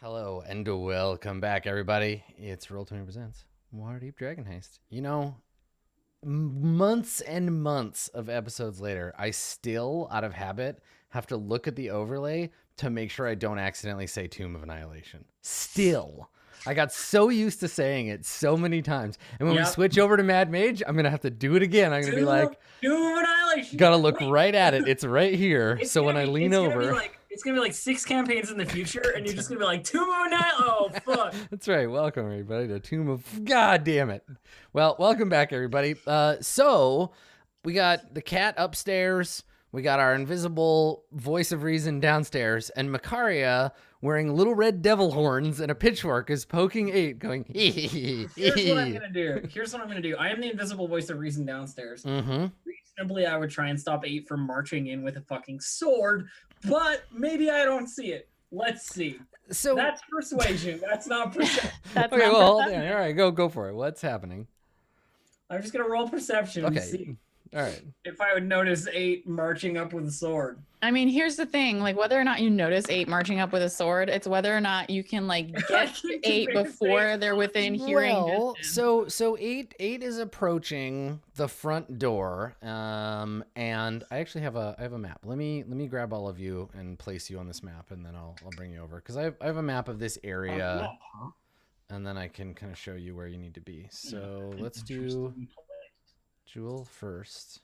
Hello and welcome back, everybody. It's Roll20 presents Waterdeep Dragon Heist. You know, months and months of episodes later, I still, out of habit, have to look at the overlay to make sure I don't accidentally say Tomb of Annihilation. Still. I got so used to saying it so many times. And when we switch over to Mad Mage, I'm going to have to do it again. I'm going to be like, Tomb of Annihilation. Gotta look right at it. It's right here. So when I lean over... It's gonna be like 6 campaigns in the future, and you're just gonna be like, Tomb of Annihilation. Oh, fuck. That's right. Welcome, everybody, to Tomb of... God damn it. Well, welcome back, everybody. So we got the cat upstairs. We got our invisible voice of reason downstairs. And Makaria, wearing little red devil horns and a pitchfork, is poking 8, going... Here's what I'm gonna do. I am the invisible voice of reason downstairs. Mm-hmm. Reasonably, I would try and stop 8 from marching in with a fucking sword, but maybe I don't see it. Let's see. So that's persuasion. That's not perception. Okay, well, hold on. All right, go for it. What's happening? I'm just gonna roll perception and see. All right. If I would notice 8 marching up with a sword. I mean, here's the thing, like whether or not you notice 8 marching up with a sword, it's whether or not you can like get 8 before they're within hearing distance. So 8 is approaching the front door. And I actually have a map. Let me grab all of you and place you on this map, and then I'll bring you over, because I have a map of this area. And then I can kind of show you where you need to be. So let's do Jewel first.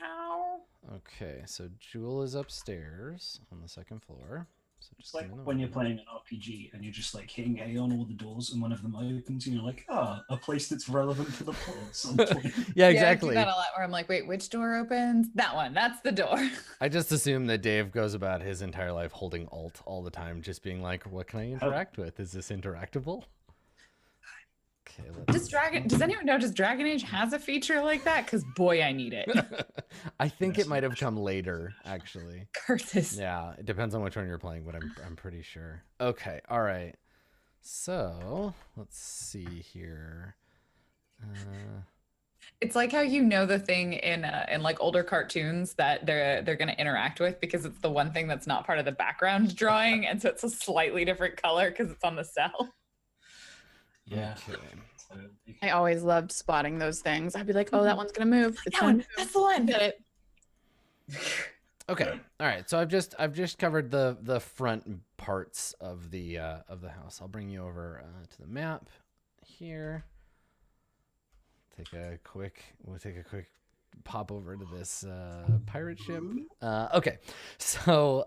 Ow. Okay, so Jewel is upstairs on the 2nd floor. So just it's like when you're playing an RPG and you're just like hitting A on all the doors, and one of them opens, and you're like, a place that's relevant to the plot. Yeah, exactly. I do that a lot where I'm like, wait, which door opens? That one. That's the door. I just assume that Dave goes about his entire life holding Alt all the time, just being like, what can I interact with? Is this interactable? Okay, does anyone know, does Dragon Age has a feature like that? Because boy, I need it. I think it might have come later, actually. Curses. Yeah, it depends on which one you're playing, but I'm pretty sure. Okay, all right. So let's see here. It's like how you know the thing in like older cartoons that they're gonna interact with, because it's the one thing that's not part of the background drawing, and so it's a slightly different color because it's on the cell. Yeah. Okay. I always loved spotting those things. I'd be like, oh, that one's gonna move. That's the one. Get it. Okay. All right. So I've just covered the front parts of the house. I'll bring you over to the map here. We'll take a quick pop over to this pirate ship. Okay. So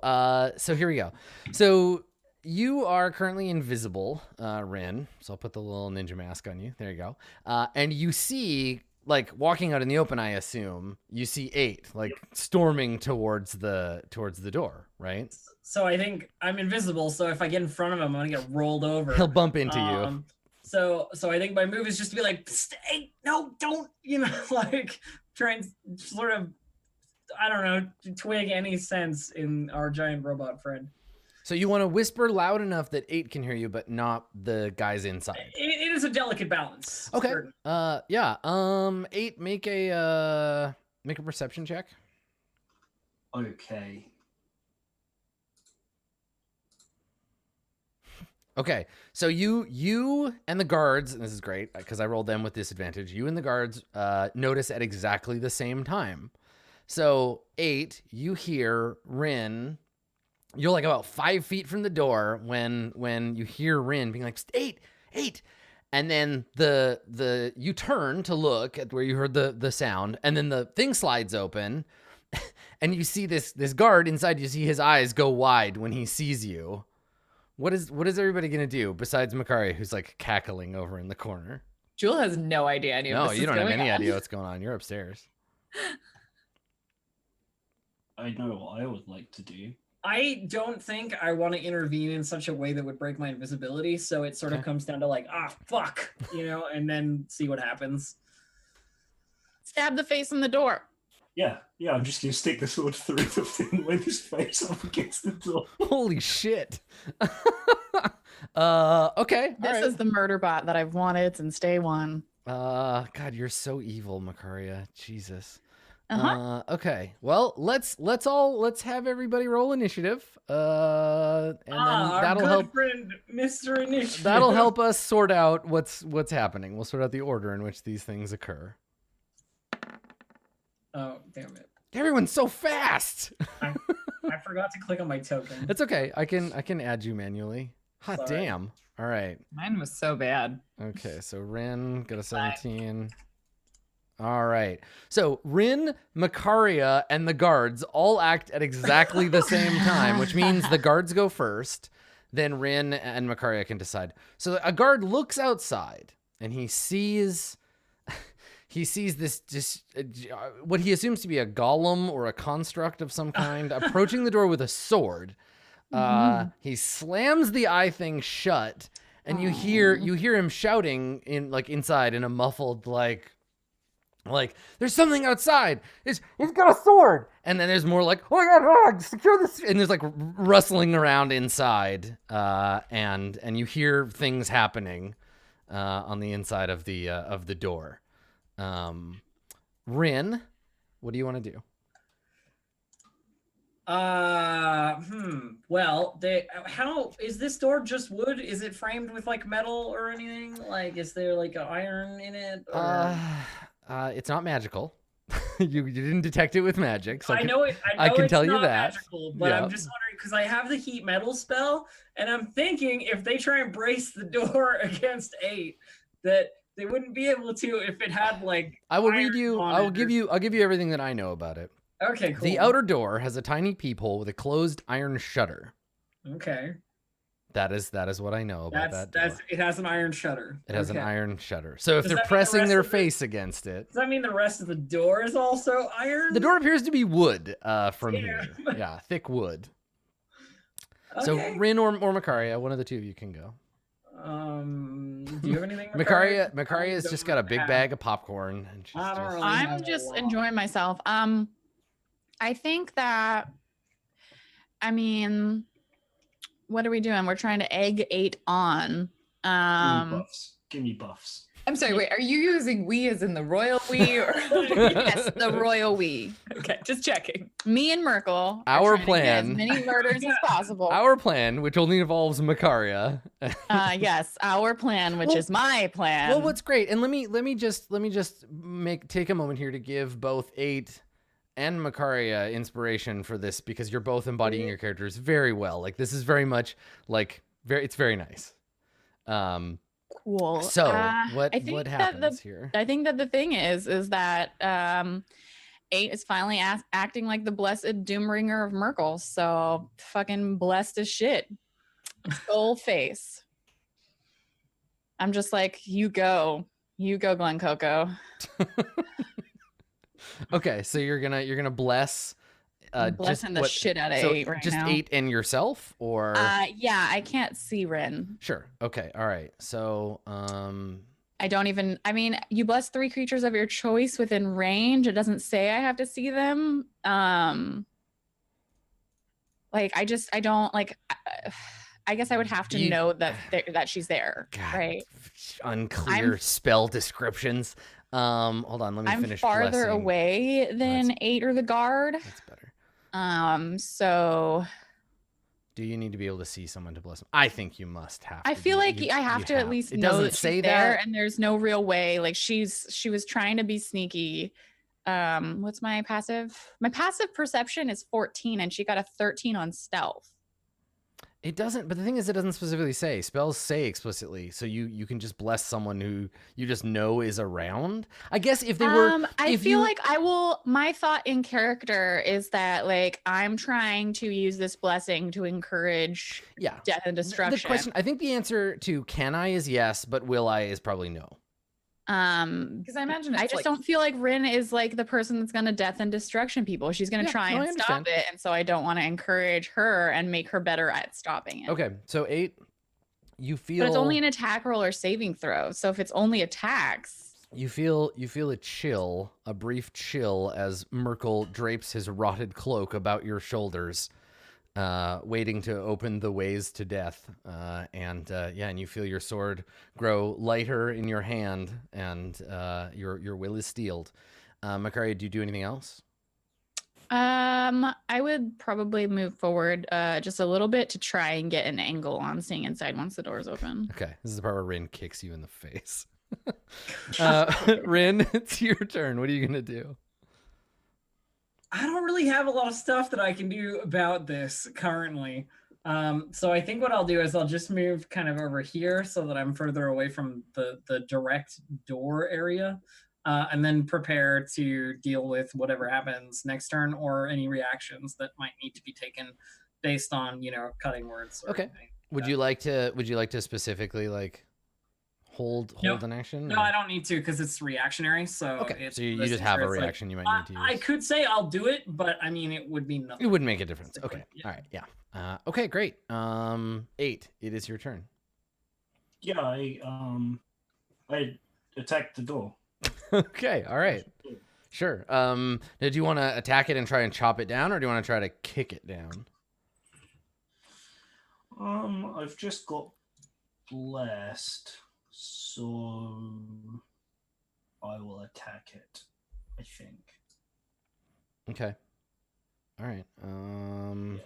here we go. So you are currently invisible, Rin. So I'll put the little ninja mask on you. There you go. And you see, like, walking out in the open, I assume, you see 8, like, storming towards the door, right? So I think I'm invisible, so if I get in front of him, I'm gonna get rolled over. He'll bump into you. So I think my move is just to be like, stay, no, don't, like, try and sort of, I don't know, twig any sense in our giant robot friend. So you want to whisper loud enough that 8 can hear you, but not the guys inside. It is a delicate balance. Okay. Certain. Yeah. 8, make a perception check. Okay. Okay. So you and the guards, and this is great because I rolled them with disadvantage. You and the guards notice at exactly the same time. So 8, you hear Rin. You're like about 5 feet from the door when you hear Rin being like, 8, and then you turn to look at where you heard the sound, and then the thing slides open, and you see this guard inside. You see his eyes go wide when he sees you. What is everybody gonna do besides Makaria, who's like cackling over in the corner? Jewel has no idea. No, you don't have any idea what's going on. You're upstairs. I know what I would like to do. I don't think I want to intervene in such a way that would break my invisibility, so it sort of comes down to like, fuck, and then see what happens. Stab the face in the door. Yeah, I'm just gonna stick the sword through the thing with his face up against the door. Holy shit. Okay. This is the murder bot that I've wanted since day one. God, you're so evil, Makaria. Jesus. Okay. Well, let's have everybody roll initiative. And then that'll good help. friend, Mr. Initiative. That'll help us sort out what's happening. We'll sort out the order in which these things occur. Oh, damn it. Everyone's so fast. I forgot to click on my token. It's okay. I can add you manually. Hot Sorry. damn. All right. Mine was so bad. Okay, so Rin got a 17. All right. So Rin, Macaria, and the guards all act at exactly the same time, which means the guards go first. Then Rin and Macaria can decide. So a guard looks outside and he sees this just what he assumes to be a golem or a construct of some kind approaching the door with a sword. He slams the eye thing shut, and you hear him shouting inside in a muffled like there's something outside. He's got a sword. And then there's more like, oh my god, secure this. And there's like rustling around inside, and you hear things happening on the inside of the door. Rin, what do you want to do? Well, how is this door just wood? Is it framed with like metal or anything? Like, is there like an iron in it? Or... It's not magical. you didn't detect it with magic. So I know I can it's tell you not that. magical, but Yeah. I'm just wondering because I have the heat metal spell, and I'm thinking if they try and brace the door against 8, that they wouldn't be able to if it had like. I will iron read you. on I'll it give you everything that I know about it. Okay, cool. The outer door has a tiny peephole with a closed iron shutter. Okay. That is what I know about that door. It has an iron shutter. It has an Okay. iron shutter. So if Does they're that mean the pressing rest their of the- face against it, Does that mean the rest of the door is also iron? the door appears to be wood from Yeah. here. Yeah, thick wood. Okay. So Rin or Macaria, one of the two of you can go. Do you have anything? Macaria I has just got a big have- bag of popcorn, and she's I don't just. really have I'm a just lot. enjoying myself. I think that, I mean, what are we doing? We're trying to egg 8 on. Give me buffs. I'm sorry, wait, are you using we as in the royal we or Yes, the royal we? Okay, just checking. Me and Merkel. are Our trying to get plan. as many murders as possible. Our plan, which only involves Macaria. Yes, our plan, which Well- is my plan. Well, what's great, and let me just take a moment here to give both 8 and Macaria inspiration for this, because you're both embodying your characters very well. Like, this is very much like it's very nice. Cool. So I what think that happens here? I think that the thing is that 8 is finally acting like the blessed doombringer of Merkel. So fucking blessed as shit. Skull face. I'm just like, you go, Glen Coco. Okay, so you're gonna bless. I'm blessing the shit out of so 8 right just now. 8 and yourself, or Yeah, I can't see Rin. sure. Okay, all right. So I don't even, I mean, you bless 3 creatures of your choice within range. It doesn't say I have to see them. Like, I don't like, I guess I would have to know that she's there. God, right. unclear spell descriptions. Hold on, let me I'm finish. farther blessing. away than 8 or the guard. That's better. So Do you need to be able to see someone to bless them? I think you must have. I to feel do- like you- I have you to at least It know doesn't that say she's there, that. and there's no real way. Like she was trying to be sneaky. What's my passive? My passive perception is 14, and she got a 13 on stealth. It doesn't, but the thing is, it doesn't specifically say. Spells say explicitly, so you can just bless someone who you just know is around. I guess if they were, I if feel you- like I will. My thought in character is that like I'm trying to use this blessing to encourage yeah. death and destruction. The question, I think the answer to can I is yes, but will I is probably no. Because I imagine I it's just like- don't feel like Rin is like the person that's gonna death and destruction people. She's gonna Yeah, try no, I and stop understand. it, and so I don't want to encourage her and make her better at stopping it. Okay, so 8, you feel. But it's only an attack roll or saving throw. So if it's only attacks, You feel a chill, a brief chill, as Merkel drapes his rotted cloak about your shoulders, waiting to open the ways to death. And you feel your sword grow lighter in your hand, and your will is steeled. Macaria, do you do anything else? I would probably move forward just a little bit to try and get an angle on seeing inside once the door's open. Okay, this is the part where Rin kicks you in the face. Rin, it's your turn. What are you gonna do? I don't really have a lot of stuff that I can do about this currently. So I think what I'll do is I'll just move kind of over here so that I'm further away from the direct door area, and then prepare to deal with whatever happens next turn or any reactions that might need to be taken based on, cutting words. Or Okay. anything. Would you like to specifically like hold Nope. an action? No, or- I don't need to because it's reactionary. So Okay, it's so you this just have a nature, it's like, reaction you might need to use. I could say I'll do it, but I mean it would mean nothing. It wouldn't make a difference. Basically, Okay. yeah. All right. Yeah. Okay. Great. 8. It is your turn. Yeah, I attacked the door. Okay. All right. Sure. Did you want to attack it and try and chop it down, or do you want to try to kick it down? I've just got blessed, so I will attack it, I think. Okay. All right. Yeah.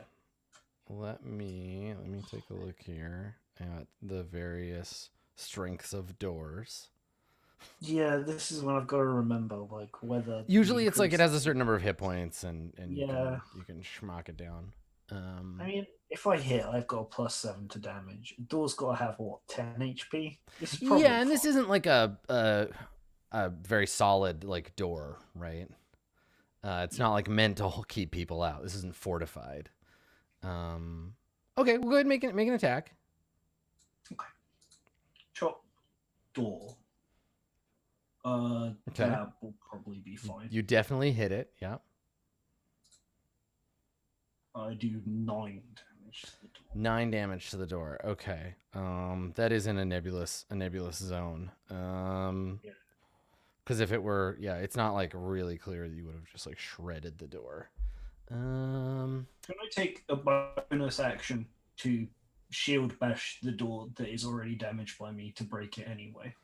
Let me take a look here at the various strengths of doors. Yeah, this is when I've got to remember, like, whether... Usually, it's like it increase- has a certain number of hit points, and Yeah. you can schmuck it down. I mean, if I hit, I've got a +7 to damage. Door's got to have, what, 10 HP? This is probably Yeah, and this fine. isn't like a very solid like door, right? It's not like meant to keep people out. This isn't fortified. Okay, we'll go ahead and make an attack. Chop door. Okay. That will probably be fine. You definitely hit it. Yeah. I do 9 damage to the door. 9 damage to the door. Okay. That is in a nebulous zone. Yeah. Because if it were, it's not like really clear that you would have just like shredded the door. Can I take a bonus action to shield bash the door that is already damaged by me to break it anyway?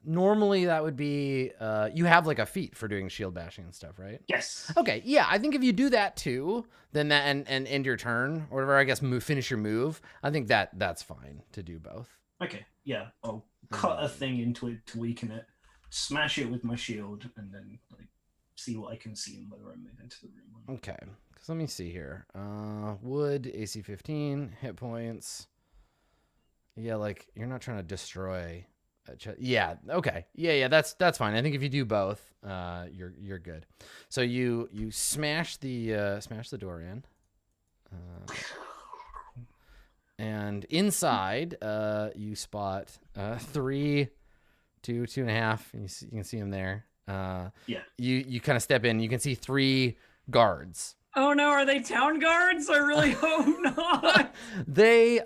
Normally that would be, you have like a feat for doing shield bashing and stuff, right? Yes. Okay, yeah, I think if you do that too, then that and end your turn or whatever, I guess finish your move. I think that's fine to do both. Okay, yeah, I'll cut a thing into it to weaken it, smash it with my shield, and then like see what I can see and whether I move into the room. Okay, because let me see here. Wood, AC 15, hit points. Yeah, like you're not trying to destroy. Yeah. Okay. Yeah. That's fine. I think if you do both, you're good. So you smash the door in, and inside you spot 3, 2, 2.5. And you can see them there. Yeah. You kind of step in. You can see 3 guards. Oh no, are they town guards? I really hope not. They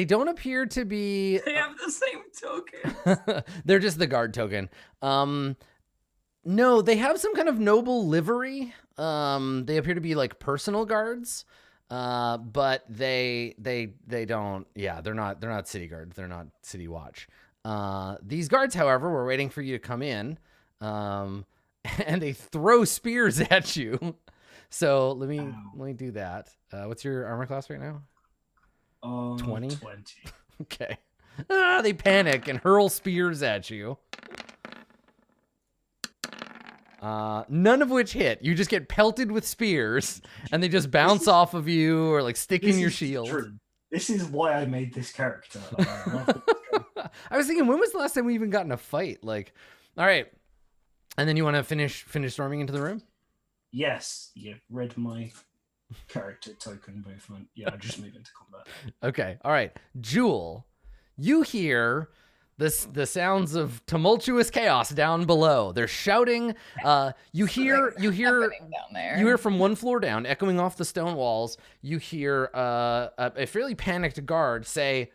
don't appear to be. They have the same token. They're just the guard token. No, they have some kind of noble livery. They appear to be like personal guards. But they don't. Yeah, they're not city guards. They're not city watch. These guards, however, were waiting for you to come in. And they throw spears at you. So let me do that. What's your armor class right now? 20? 20. Okay. They panic and hurl spears at you. None of which hit. You just get pelted with spears, and they just bounce off of you or like stick in your shield. True. This is why I made this character. I was thinking, when was the last time we even got in a fight? Like, all right. And then you want to finish storming into the room? Yes, you read my character token movement. Yeah, I just move into combat. Okay. All right. Jewel, you hear the sounds of tumultuous chaos down below. They're shouting. You hear Happening down there. you hear from one floor down, echoing off the stone walls. You hear a fairly panicked guard say,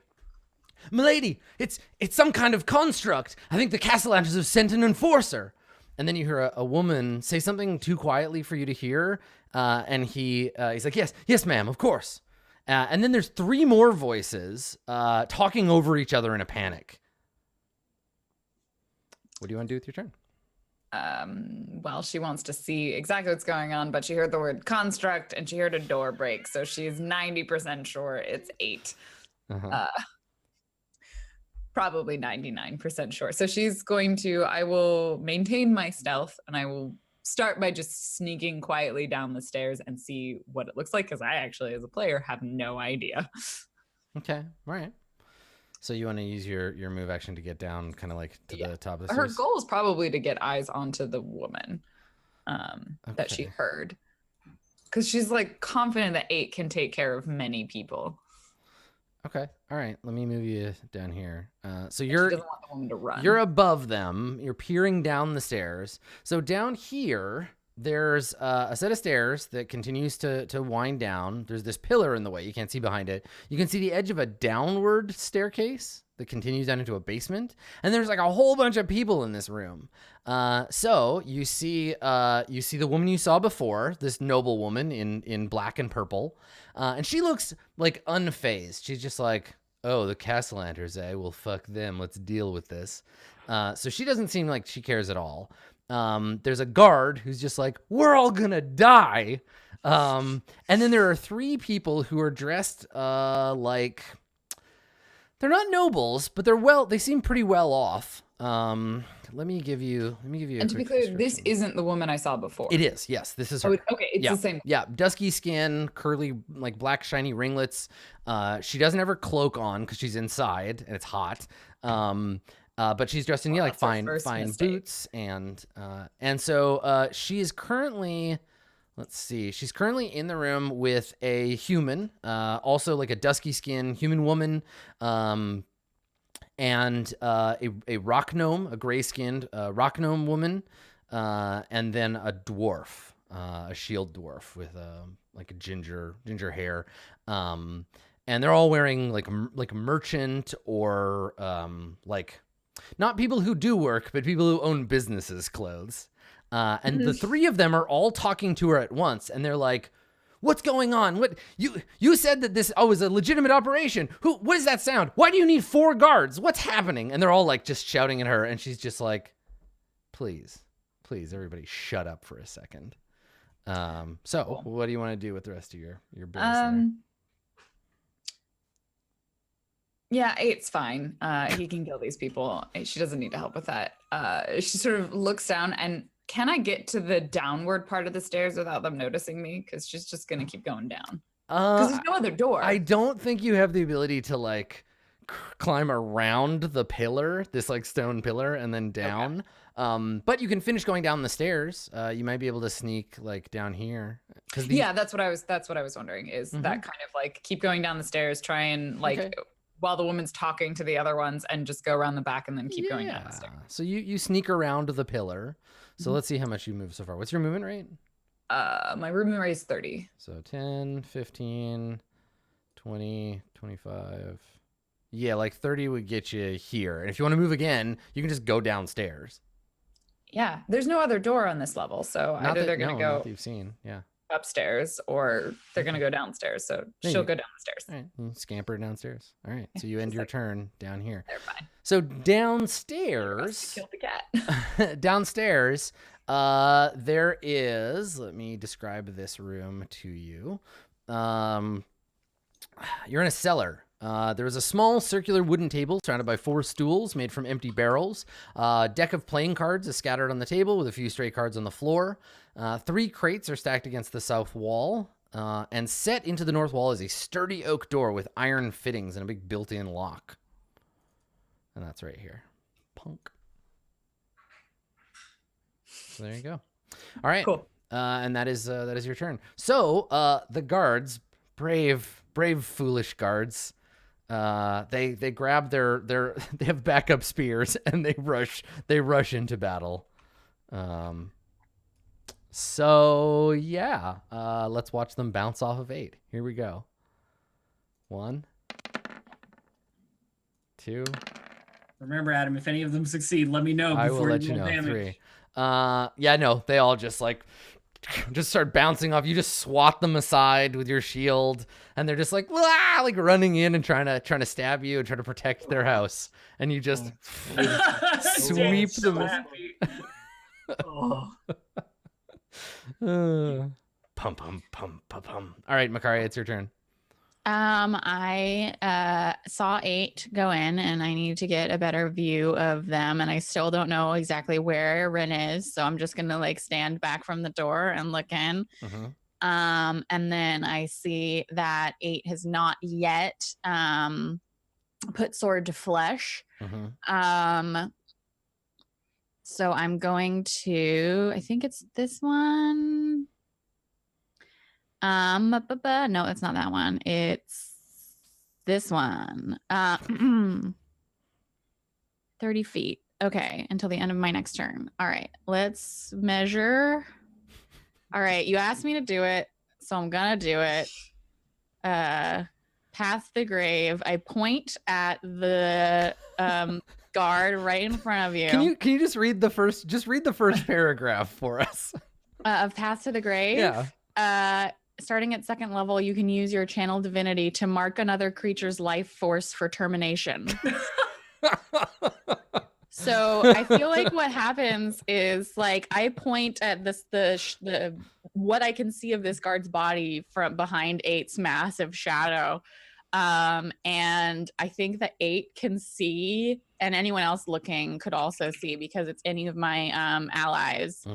"Milady, it's some kind of construct. I think the Castellanches have sent an enforcer." And then you hear a woman say something too quietly for you to hear, and he's like, yes, ma'am, of course. And then there's 3 more voices talking over each other in a panic. What do you want to do with your turn? Well, she wants to see exactly what's going on, but she heard the word construct and she heard a door break, so she's 90% sure it's 8. Uh-huh. Probably 99% sure. So she's going to, I will maintain my stealth and I will start by just sneaking quietly down the stairs and see what it looks like, because I actually, as a player, have no idea. Okay. All right. So you want to use your move action to get down kind of like to the top of the Her stairs? goal is probably to get eyes onto the woman that she Okay. heard. Because she's like confident that 8 can take care of many people. Okay. All right. Let me move you down here. So She you're doesn't want the woman to run. you're above them. You're peering down the stairs. So down here, there's a set of stairs that continues to wind down. There's this pillar in the way. You can't see behind it. You can see the edge of a downward staircase that continues down into a basement. And there's like a whole bunch of people in this room. So you see the woman you saw before, this noble woman in black and purple. And she looks like unfazed. She's just like, oh, the Castellanters, eh? Well, fuck them. Let's deal with this. So she doesn't seem like she cares at all. There's a guard who's just like, we're all gonna die. And then there are 3 people who are dressed like they're not nobles, but they seem pretty well off. Let me give you a And to be quick clear, this description. isn't the woman I saw before. It is, yes. This is her. Okay, it's Yeah. the same. Yeah, dusky skin, curly, like black shiny ringlets. She doesn't have her cloak on because she's inside and it's hot. But she's dressed in like that's her fine first mistake. boots and so she is currently. Let's see. She's currently in the room with a human, also like a dusky skin human woman, and a rock gnome, a gray skinned rock gnome woman, and then a dwarf, a shield dwarf with like a ginger hair, and they're all wearing like merchant or like not people who do work, but people who own businesses clothes. And the 3 of them are all talking to her at once, and they're like, "What's going on? What you said that this was a legitimate operation? What is that sound? Why do you need 4 guards? What's happening?" And they're all like just shouting at her, and she's just like, "Please, everybody, shut up for a second." So Cool. what do you want to do with the rest of your business there? Yeah, 8's fine. He can kill these people. She doesn't need to help with that. She sort of looks down and can I get to the downward part of the stairs without them noticing me? Because she's just gonna keep going down. Because there's no other door. I don't think you have the ability to like climb around the pillar, this like stone pillar, and then down. Okay. But you can finish going down the stairs. You might be able to sneak like down here. Yeah, that's what I was wondering. Is that kind of like keep going down the stairs, try and like while the woman's talking to the other ones, and just go around the back and then keep going down the stairs. So you sneak around the pillar. So let's see how much you move so far. What's your movement rate? My movement rate is 30. So 10, 15, 20, 25. Yeah, like 30 would get you here. And if you want to move again, you can just go downstairs. Yeah, there's no other door on this level, so either they're going to go not that you've seen. Yeah. upstairs or they're going to go downstairs. So she'll go down the stairs. All right. You scamper downstairs. All right. So you end your turn down here. They're fine. So downstairs, Killed the cat. downstairs, there is, let me describe this room to you. You're in a cellar. There is a small circular wooden table surrounded by 4 stools made from empty barrels. A deck of playing cards is scattered on the table with a few stray cards on the floor. 3 crates are stacked against the south wall. And set into the north wall is a sturdy oak door with iron fittings and a big built-in lock. And that's right here. Punk. So there you go. All right. Cool. And that is your turn. So the guards, brave, foolish guards, they grab their they have backup spears and they rush into battle. So yeah, let's watch them bounce off of 8. Here we go. 1, 2. Remember, Adam, if any of them succeed, let me know before I will let you know. damage. 3. Yeah, no, they all just like start bouncing off. You just swat them aside with your shield, and they're just like, "Wah!" like running in and trying to stab you and try to protect their house, and you just sweep So them. happy. Oh. Pum pum pum pum pum. All right, Makaria, it's your turn. I saw 8 go in, and I need to get a better view of them, and I still don't know exactly where Rin is, so I'm just gonna like stand back from the door and look in. Mhm. And then I see that 8 has not yet put sword to flesh. Mhm. So I'm going to, I think it's this one. No, it's not that one. It's this one. 30 feet. Okay, until the end of my next turn. All right, let's measure. All right, you asked me to do it, so I'm gonna do it. Past the grave. I point at the guard right in front of you. Can you just read the first paragraph for us? Of Path to the Grave? Yeah. Starting at 2nd level, you can use your channel divinity to mark another creature's life force for termination. So I feel like what happens is like I point at the what I can see of this guard's body from behind 8's massive shadow. And I think that 8 can see, and anyone else looking could also see, because it's any of my allies.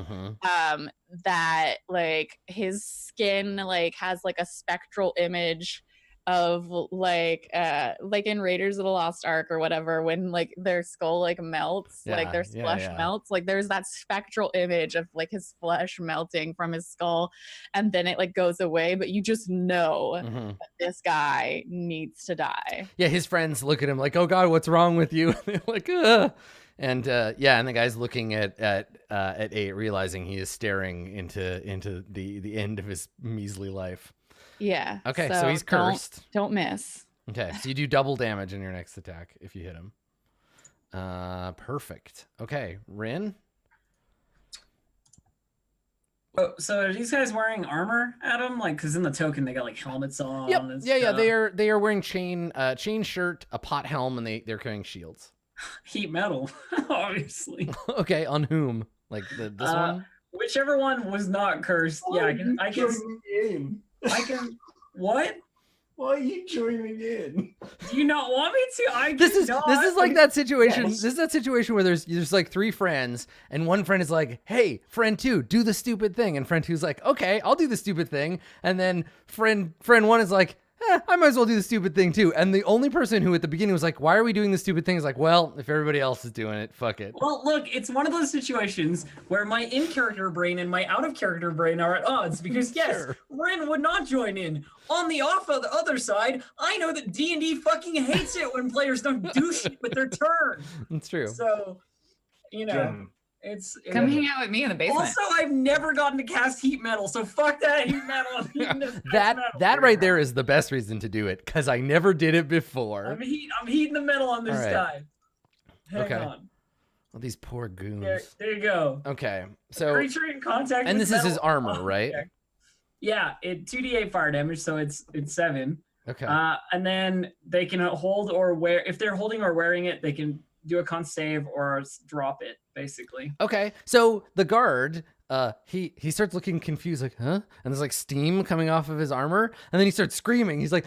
That like his skin like has like a spectral image of like in Raiders of the Lost Ark or whatever, when like their skull like melts, like their flesh melts, like there's that spectral image of like his flesh melting from his skull, and then it like goes away, but you just know that this guy needs to die. Yeah, his friends look at him like, "Oh God, what's wrong with you?" They're like, "Ugh." And and the guy's looking at 8, realizing he is staring into the end of his measly life. Yeah. Okay, so he's cursed. Don't miss. Okay, so you do double damage in your next attack if you hit him. Perfect. Okay, Rin. Oh, so are these guys wearing armor, Adam? Like, because in the token they got like helmets on. Yep. And Yeah. stuff. They are wearing chain shirt, a pot helm, and they're carrying shields. Heat metal, obviously. Okay, on whom? Like this one? Whichever one was not cursed. Why Yeah, I can. What? Why are you joining in? Do you not want me to? This is like that situation. Yes. This is that situation where there's like 3 friends, and one friend is like, "Hey, friend 2, do the stupid thing," and friend 2's like, "Okay, I'll do the stupid thing," and then friend 1 is like, I might as well do the stupid thing too. And the only person who at the beginning was like, "Why are we doing the stupid thing?" is like, "Well, if everybody else is doing it, fuck it." Well, look, it's one of those situations where my in-character brain and my out-of-character brain are at odds, because yes, Sure. Rin would not join in. On the other side, I know that D&D fucking hates it when players don't do shit with their turn. It's true. So, you know, Yeah. it's Come hang out with me in the basement. Also, I've never gotten to cast heat metal, so fuck that heat metal. That right there is the best reason to do it, because I never did it before. I'm heating the metal on this All right. guy. Hang Okay. on. Well, these poor goons. There you go. Okay, so Creature in contact. and with this is his metal armor, right? object. Yeah, it 2d8 fire damage, so it's 7. Okay. And then they can hold or wear. If they're holding or wearing it, they can do a con save or drop it, basically. Okay, so the guard, he starts looking confused, like, huh? And there's like steam coming off of his armor, and then he starts screaming. He's like,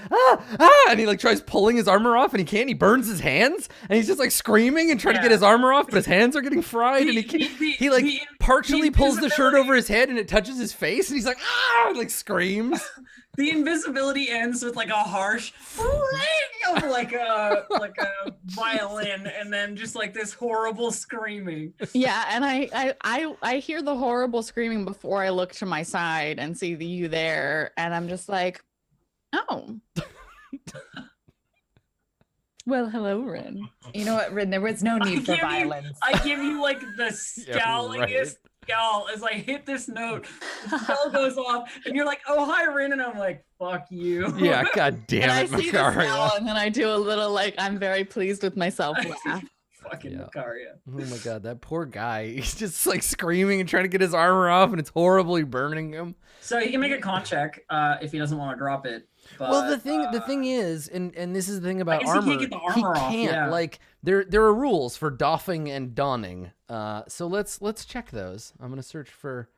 and he like tries pulling his armor off, and he can't. And he burns his hands, and he's just like screaming and trying to get his armor off, but his hands are getting fried, and he can't. He like partially pulls the shirt over his head, and it touches his face, and he's like, and like screams. The invisibility ends with like a harsh ring of like a violin, and then just like this horrible screaming. Yeah, and I hear the horrible screaming before I look to my side and see you there, and I'm just like, oh. Well, hello, Rin. You know what, Rin? There was no need for violence. I give you like the scowlingest scowl as I hit this note. The spell goes off, and you're like, "Oh, hi, Rin," and I'm like, "Fuck you." Yeah, god damn And it, I see the Makaria. spell, and then I do a little like I'm very pleased with myself laugh. Fucking Makaria. Oh my god, that poor guy. He's just like screaming and trying to get his armor off, and it's horribly burning him. So he can make a con check if he doesn't want to drop it. But, Well, the thing is, and this is the thing about guess he armor. can't get the armor off, can't. yeah. Like there are rules for doffing and donning. So let's check those. I'm gonna search for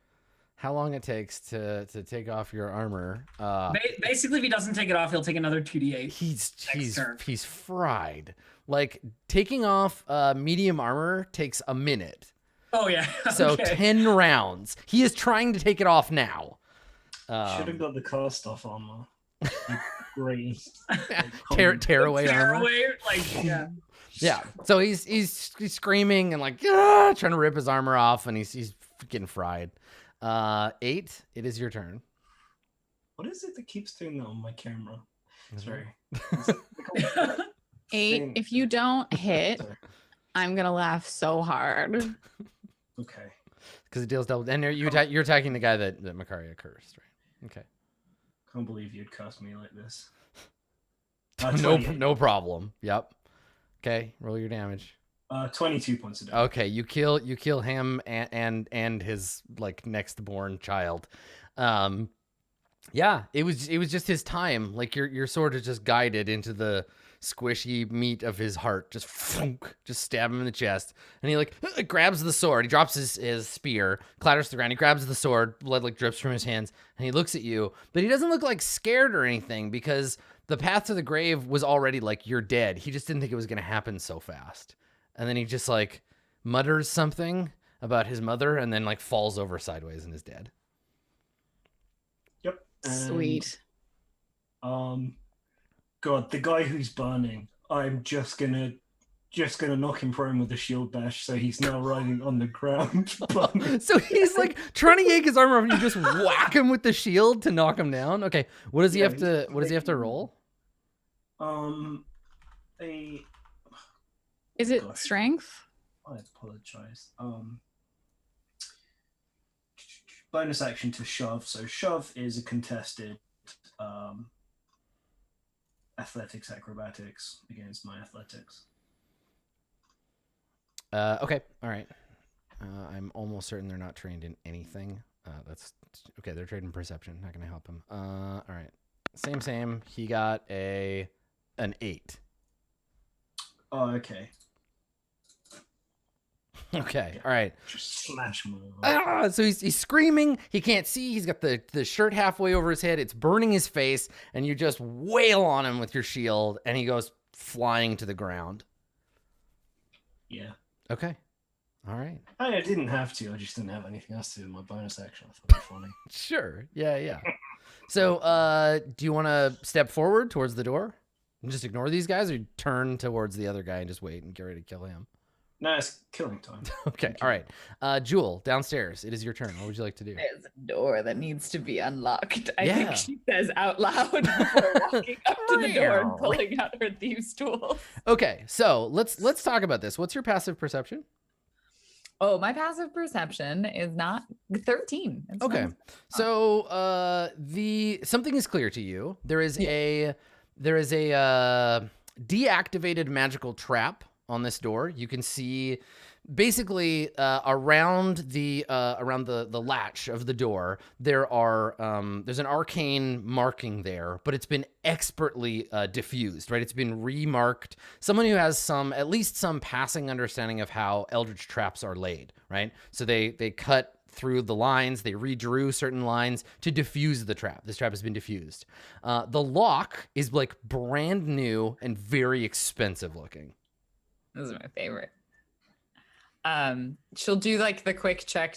how long it takes to take off your armor. basically, if he doesn't take it off, he'll take another 2d8. He's fried. Like taking off medium armor takes a minute. Oh yeah. So Okay. 10 rounds. He is trying to take it off now. Should have got the cast off armor. Great. Tear away Tear armor. away, like, yeah. Yeah. So he's screaming and like trying to rip his armor off, and he's getting fried. 8. It is your turn. What is it that keeps doing that on my camera? Sorry. 8. If you don't hit, I'm gonna laugh so hard. Okay. Because it deals double. And you're attacking the guy that Makaria cursed, right? Okay. Can't believe you'd cast me like this. No problem. Yep. Okay. Roll your damage. 22 points of damage. Okay, you kill him and his like next born child. Yeah, it was just his time. Like your sword is just guided into the squishy meat of his heart. Just stab him in the chest, and he like grabs the sword. He drops his spear, clatters to the ground. He grabs the sword, blood like drips from his hands, and he looks at you. But he doesn't look like scared or anything because the path to the grave was already like you're dead. He just didn't think it was gonna happen so fast. And then he just like mutters something about his mother and then like falls over sideways and is dead. Yep. Sweet. God, the guy who's burning, I'm just gonna knock him prone with a shield bash, so he's now riding on the ground. So he's like trying to yank his armor off, and you just whack him with the shield to knock him down. Okay, what does he have to roll? Is it God. strength? I apologize. Bonus action to shove. So shove is a contested athletics acrobatics against my athletics. Okay, all right. I'm almost certain they're not trained in anything. That's okay. They're trained in perception. Not gonna help him. All right. Same. He got an 8. Oh, okay. Okay. All right. Just slash him. So he's screaming. He can't see. He's got the shirt halfway over his head. It's burning his face, and you just wail on him with your shield, and he goes flying to the ground. Yeah. Okay. All right. I didn't have to. I just didn't have anything else to do in my bonus action. I thought it was funny. Sure. Yeah. So, do you want to step forward towards the door and just ignore these guys, or turn towards the other guy and just wait and get ready to kill him? No, it's killing time. Okay. All right. Jewel, downstairs. It is your turn. What would you like to do? There's a door that needs to be unlocked. I Yeah. think she says out loud before walking up to the door and pulling out her thieves' tools. Okay. So let's talk about this. What's your passive perception? Oh, my passive perception is not 13. It's Okay. not- So something is clear to you. There is a deactivated magical trap on this door. You can see basically around the latch of the door there's an arcane marking there, but it's been expertly diffused, right? It's been remarked. Someone who has at least some passing understanding of how eldritch traps are laid, right? So they cut through the lines, they redrew certain lines to diffuse the trap. This trap has been diffused. The lock is like brand new and very expensive looking. This is my favorite. She'll do like the quick check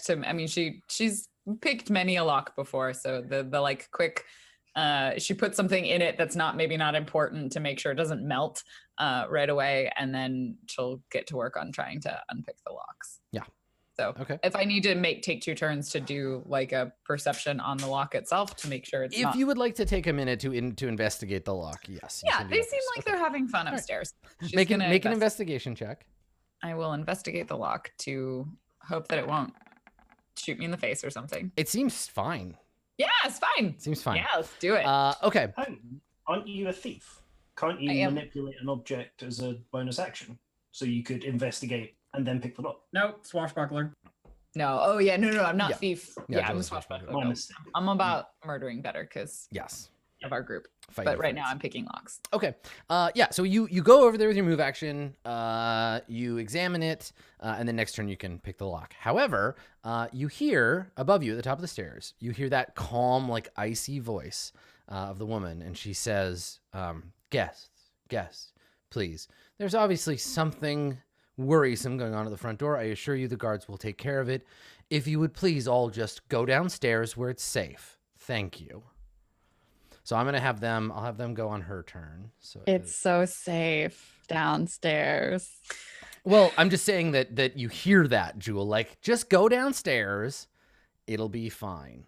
she's picked many a lock before, so the like quick she puts something in it that's maybe not important to make sure it doesn't melt right away, and then she'll get to work on trying to unpick the locks. Yeah. So okay. If I need to take 2 turns to do like a perception on the lock itself to make sure it's if you would like to take a minute to investigate the lock, yes. Yeah, they seem like they're having fun upstairs. Make an investigation check. I will investigate the lock to hope that it won't shoot me in the face or something. It seems fine. Yeah, it's fine. Seems fine. Yeah, let's do it. Okay. Aren't you a thief? Can't you manipulate an object as a bonus action? So you could investigate and then pick the lock. Nope, swashbuckler. No. Oh yeah, no. I'm not thief. Yeah, I'm a totally swashbuckler. My No. mistake. I'm about murdering better because yes. of our group. Fight But your right now fights. I'm picking locks. Okay. Yeah. So you go over there with your move action. You examine it, and then next turn you can pick the lock. However, you hear above you at the top of the stairs. You hear that calm, like icy voice of the woman, and she says, "Guests, please. There's obviously something worrisome going on at the front door. I assure you, the guards will take care of it. If you would please all just go downstairs where it's safe. Thank you." So I'm gonna have them. I'll have them go on her turn. So It's so safe downstairs. well, I'm just saying that you hear that, Jewel. Like, just go downstairs. It'll be fine.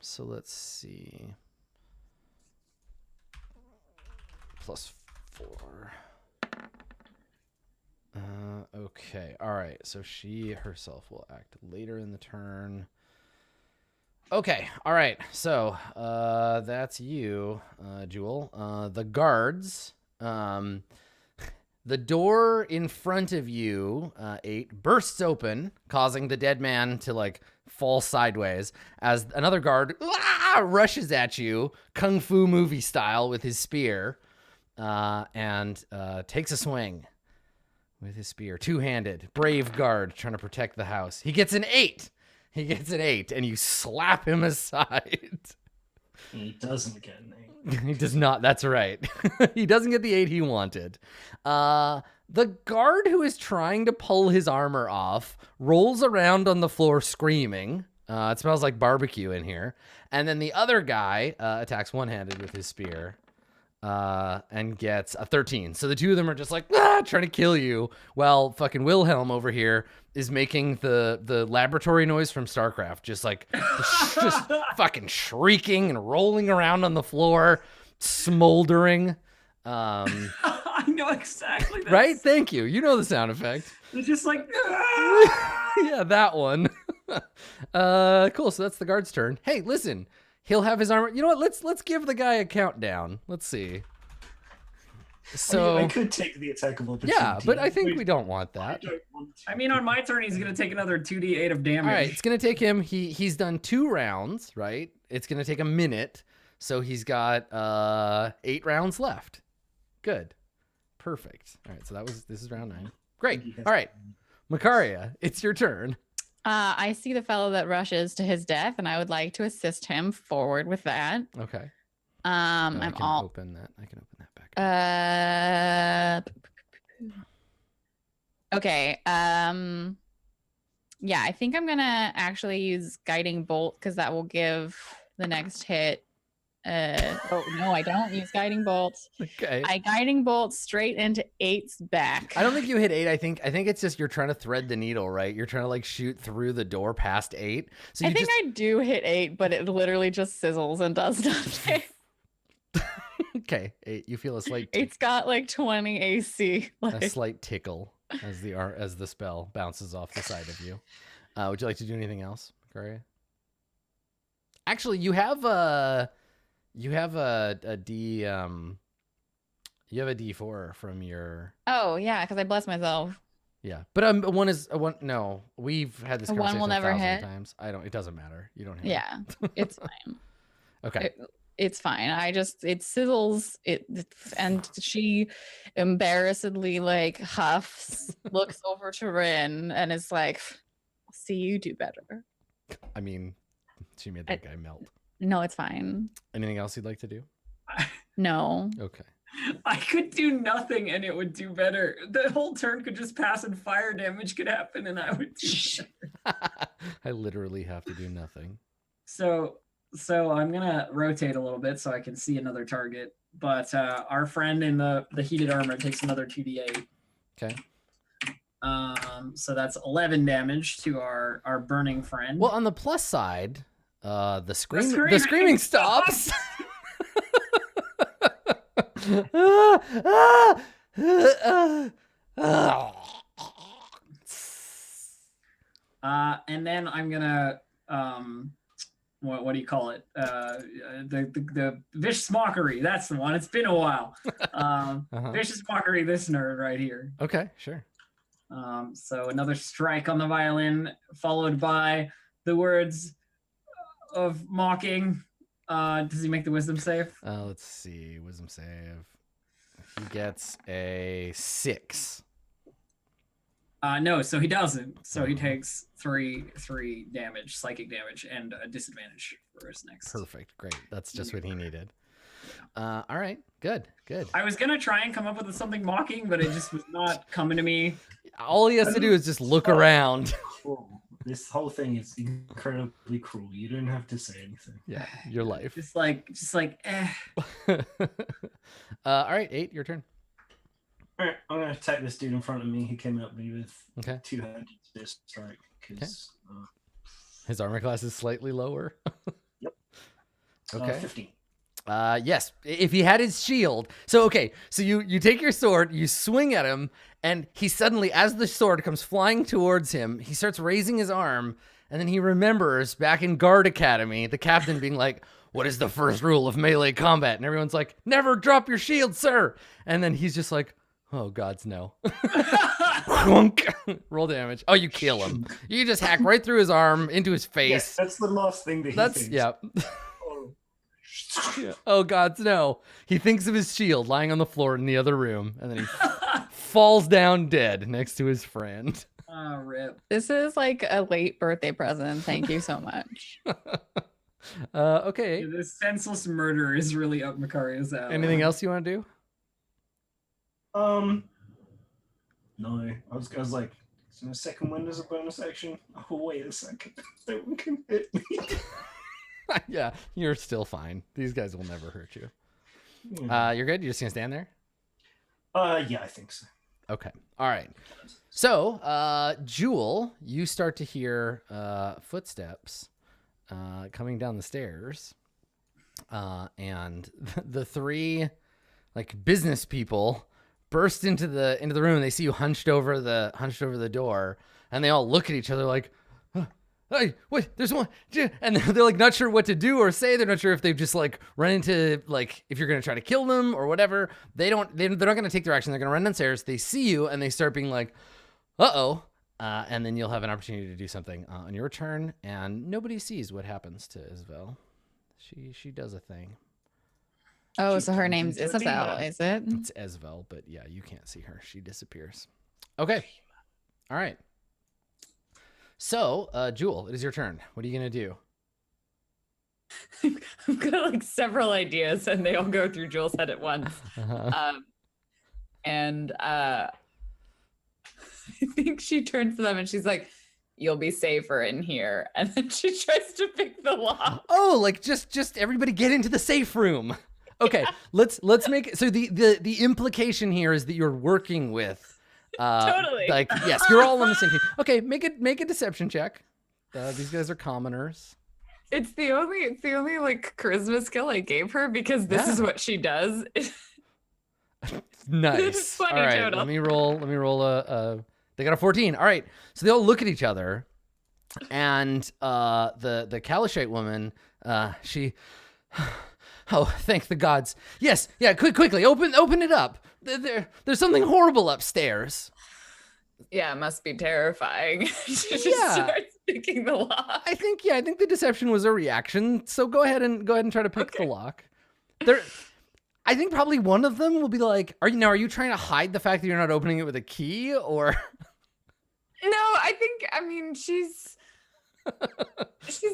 So let's see. +4. Okay. All right. So she herself will act later in the turn. Okay. All right. So that's you, Jewel. The guards. The door in front of you, 8, bursts open, causing the dead man to like fall sideways as another guard rushes at you, kung fu movie style, with his spear, and takes a swing with his spear, two-handed. Brave guard trying to protect the house. He gets an 8. And you slap him aside. He doesn't get an 8. He does not. That's right. He doesn't get the 8 he wanted. The guard who is trying to pull his armor off rolls around on the floor screaming. It smells like barbecue in here. And then the other guy attacks one-handed with his spear and gets a 13. So the two of them are just like trying to kill you, while fucking Wilhelm over here is making the laboratory noise from StarCraft, just like just fucking shrieking and rolling around on the floor, smoldering. I know exactly that. Right? Thank you. You know the sound effect. It's just like Yeah, that one. Cool. So that's the guard's turn. Hey, listen. He'll have his armor. You know what? Let's give the guy a countdown. Let's see. So I could take the attack of opportunity. yeah, but I think we don't want that. I don't want to. I mean, on my turn, he's gonna take another 2d8 of damage. All right, it's gonna take him. He's done 2 rounds, right? It's gonna take a minute, so he's got 8 rounds left. Good, perfect. All right, so this is round 9. Great. All right, Makaria, it's your turn. I see the fellow that rushes to his death, and I would like to assist him forward with that. Okay. I'm I can all open that. I can open that back. Okay. Yeah, I think I'm gonna actually use guiding bolt because that will give the next hit. Oh no, I don't use guiding bolt. Okay. I guiding bolt straight into 8's back. I don't think you hit 8. I think it's just you're trying to thread the needle, right? You're trying to like shoot through the door past 8. So I you think just I do hit 8, but it literally just sizzles and does nothing. okay. 8. You feel a slight It's got like 20 AC. a Like, slight tickle as the spell bounces off the side of you. Would you like to do anything else, Makaria? Actually, you have a D you have a D4 from your oh yeah, because I blessed myself. yeah. But one is a one. No, we've had this A one conversation will never 1,000 hit. times. It doesn't matter. You don't have Yeah, it's fine. Okay. It's fine. It sizzles and she embarrassedly like huffs, looks over to Rin and is like, I'll see you do better. I mean, she made that guy melt. No, it's fine. Anything else you'd like to do? No. Okay. I could do nothing and it would do better. The whole turn could just pass and fire damage could happen and I would do better. I literally have to do nothing. So I'm gonna rotate a little bit so I can see another target. But our friend in the heated armor takes another 2d8. Okay. So that's 11 damage to our burning friend. Well, on the plus side, the screaming screaming stops. And then I'm gonna what do you call it? The vicious mockery. That's the one. It's been a while. Vicious mockery. This nerd right here. Okay, sure. So another strike on the violin, followed by the words of mocking Does he make the wisdom save? Let's see. Wisdom save. He gets a 6. No, so he doesn't. So he takes three damage, psychic damage, and a disadvantage for his next. Perfect. Great. That's just what he needed. All right. Good. I was gonna try and come up with something mocking, but it just was not coming to me. All he has to do is just look around. Cruel. This whole thing is incredibly cruel. You don't have to say anything. Yeah, your life. Just like, eh. All right, 8, your turn. All right, I'm gonna attack this dude in front of me. He came at me with Okay. 200 fist strike because His armor class is slightly lower. Yep. Okay. 15. Yes, if he had his shield. So you take your sword, you swing at him, and he suddenly, as the sword comes flying towards him, he starts raising his arm, and then he remembers back in Guard Academy, the captain being like, "What is the first rule of melee combat?" And everyone's like, "Never drop your shield, sir." And then he's just like, "Oh, gods, no." Roll damage. Oh, you kill him. You just hack right through his arm, into his face. Yes, that's the last thing that he thinks. Yeah. Oh. Oh, gods, no. He thinks of his shield lying on the floor in the other room, and then he falls down dead next to his friend. Oh, rip. This is like a late birthday present. Thank you so much. Okay. Yeah, this senseless murder is really up Makaria's alley. Anything else you want to do? No. I was like, so the second one is a bonus action. Oh, wait a second. No one can hit me. Yeah, you're still fine. These guys will never hurt you. Yeah. You're good? You're just going to stand there? Yeah, I think so. Okay. All right. So, Jewel, you start to hear footsteps coming down the stairs. And the 3 like business people burst into the room. They see you hunched over the door, and they all look at each other like, "Hey, wait, there's one." And they're like not sure what to do or say. They're not sure if they've just like run into, like, if you're going to try to kill them or whatever. They're not going to take their action. They're going to run downstairs. They see you and they start being like, "Uh-oh." And then you'll have an opportunity to do something on your turn, and nobody sees what happens to Isabel. She does a thing. Oh, so her name's Isabel, is it? It's Esvel, but yeah, you can't see her. She disappears. Okay. All right. So, Jewel, it is your turn. What are you going to do? I've got like several ideas, and they all go through Jules' head at once. I think she turns to them and she's like, "You'll be safer in here." And then she tries to pick the lock. Oh, like just everybody get into the safe room. Okay, let's make it. So the implication here is that you're working with. Totally. Like, yes, you're all on the same team. Okay, make a deception check. These guys are commoners. It's the only like charisma skill I gave her because this is what she does. Nice. 20 all right, total. let me roll a. They got a 14. All right, so they all look at each other, and the Kalashite woman, she. Oh, thank the gods. Yes, yeah, quickly, open it up. There's something horrible upstairs. Yeah, it must be terrifying. She just Yeah. starts picking the lock. I think the deception was a reaction. So go ahead and try to pick the lock. I think probably one of them will be like, are you trying to hide the fact that you're not opening it with a key, or? No, she's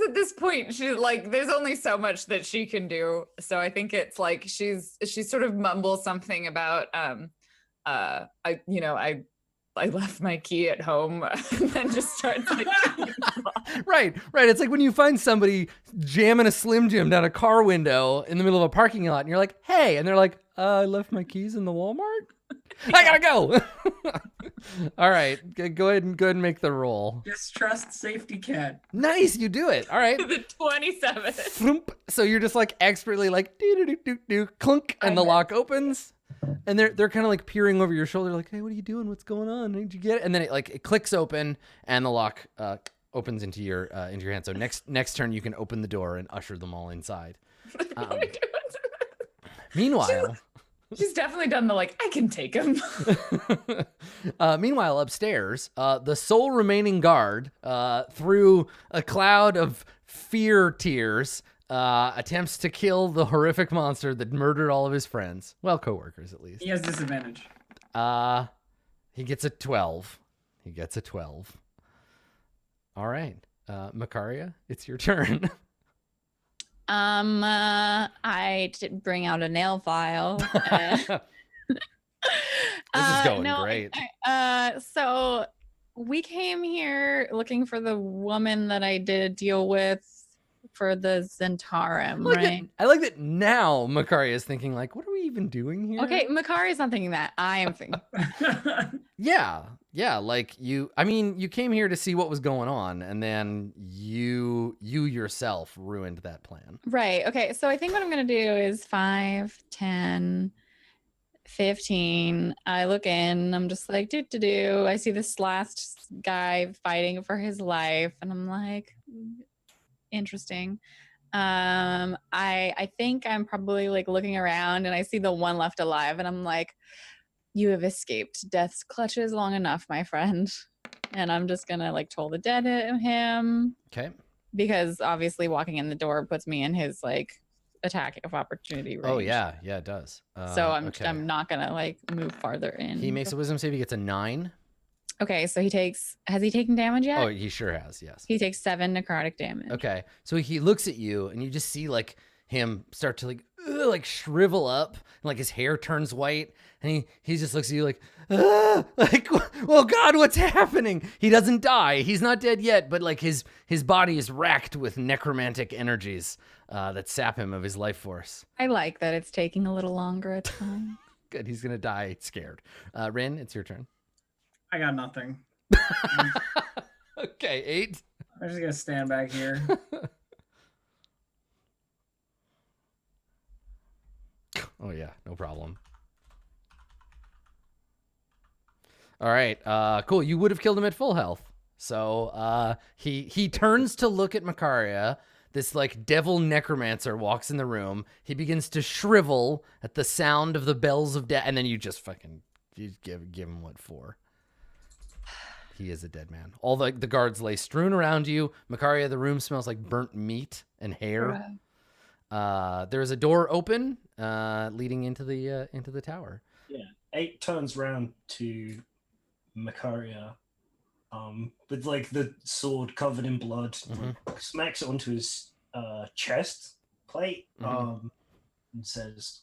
at this point, she's like, there's only so much that she can do. So I think it's like she sort of mumbles something about I left my key at home, and then just starts like Right. It's like when you find somebody jamming a Slim Jim down a car window in the middle of a parking lot, and you're like, "Hey," and they're like, "I left my keys in the Walmart. I gotta go." All right, go ahead and make the roll. Distrust safety cat. Nice, you do it. All right. the 27. Thump. So you're just like expertly like do clunk, and the lock opens. And they're kind of like peering over your shoulder, like, "Hey, what are you doing? What's going on? Did you get it?" And then it clicks open, and the lock opens into your hand. So next turn, you can open the door and usher them all inside. Meanwhile, she's definitely done the like, I can take him. meanwhile, upstairs, the sole remaining guard, through a cloud of fear tears, attempts to kill the horrific monster that murdered all of his friends. Well, coworkers at least. He has disadvantage. He gets a 12. All right. Makaria, it's your turn. I did bring out a nail file. This is going great. So we came here looking for the woman that I did a deal with for the Zentarum, right? I like that now Makaria is thinking like, what are we even doing here? Okay, Makari's not thinking that. I am thinking. Yeah, like you came here to see what was going on, and then you yourself ruined that plan. Right. Okay. So I think what I'm going to do is 5, 10, 15. I look in, I'm just like, do. I see this last guy fighting for his life, and I'm like, interesting. I think I'm probably like looking around, and I see the one left alive, and I'm like, you have escaped death's clutches long enough, my friend. And I'm just gonna like toll the dead at him. Okay. Because obviously walking in the door puts me in his like attack of opportunity range. Oh yeah, it does. So I'm not gonna like move farther in. He makes a wisdom save. He gets a 9. Okay, so has he taken damage yet? Oh, he sure has. Yes. He takes 7 necrotic damage. Okay, so he looks at you, and you just see like him start to like shrivel up, and like his hair turns white, and he just looks at you like, like, oh God, what's happening? He doesn't die. He's not dead yet, but like his body is racked with necromantic energies that sap him of his life force. I like that it's taking a little longer at time. Good, he's gonna die scared. Rin, it's your turn. I got nothing. Okay, 8. I'm just gonna stand back here. Oh yeah, no problem. All right, cool. You would have killed him at full health. So he turns to look at Makaria. This like devil necromancer walks in the room. He begins to shrivel at the sound of the bells of death, and then you just fucking give him what for? He is a dead man. All the guards lay strewn around you. Makaria, the room smells like burnt meat and hair. There is a door open leading into the tower. Yeah. 8 turns round to Makaria, with like the sword covered in blood, smacks it onto his chest plate, and says,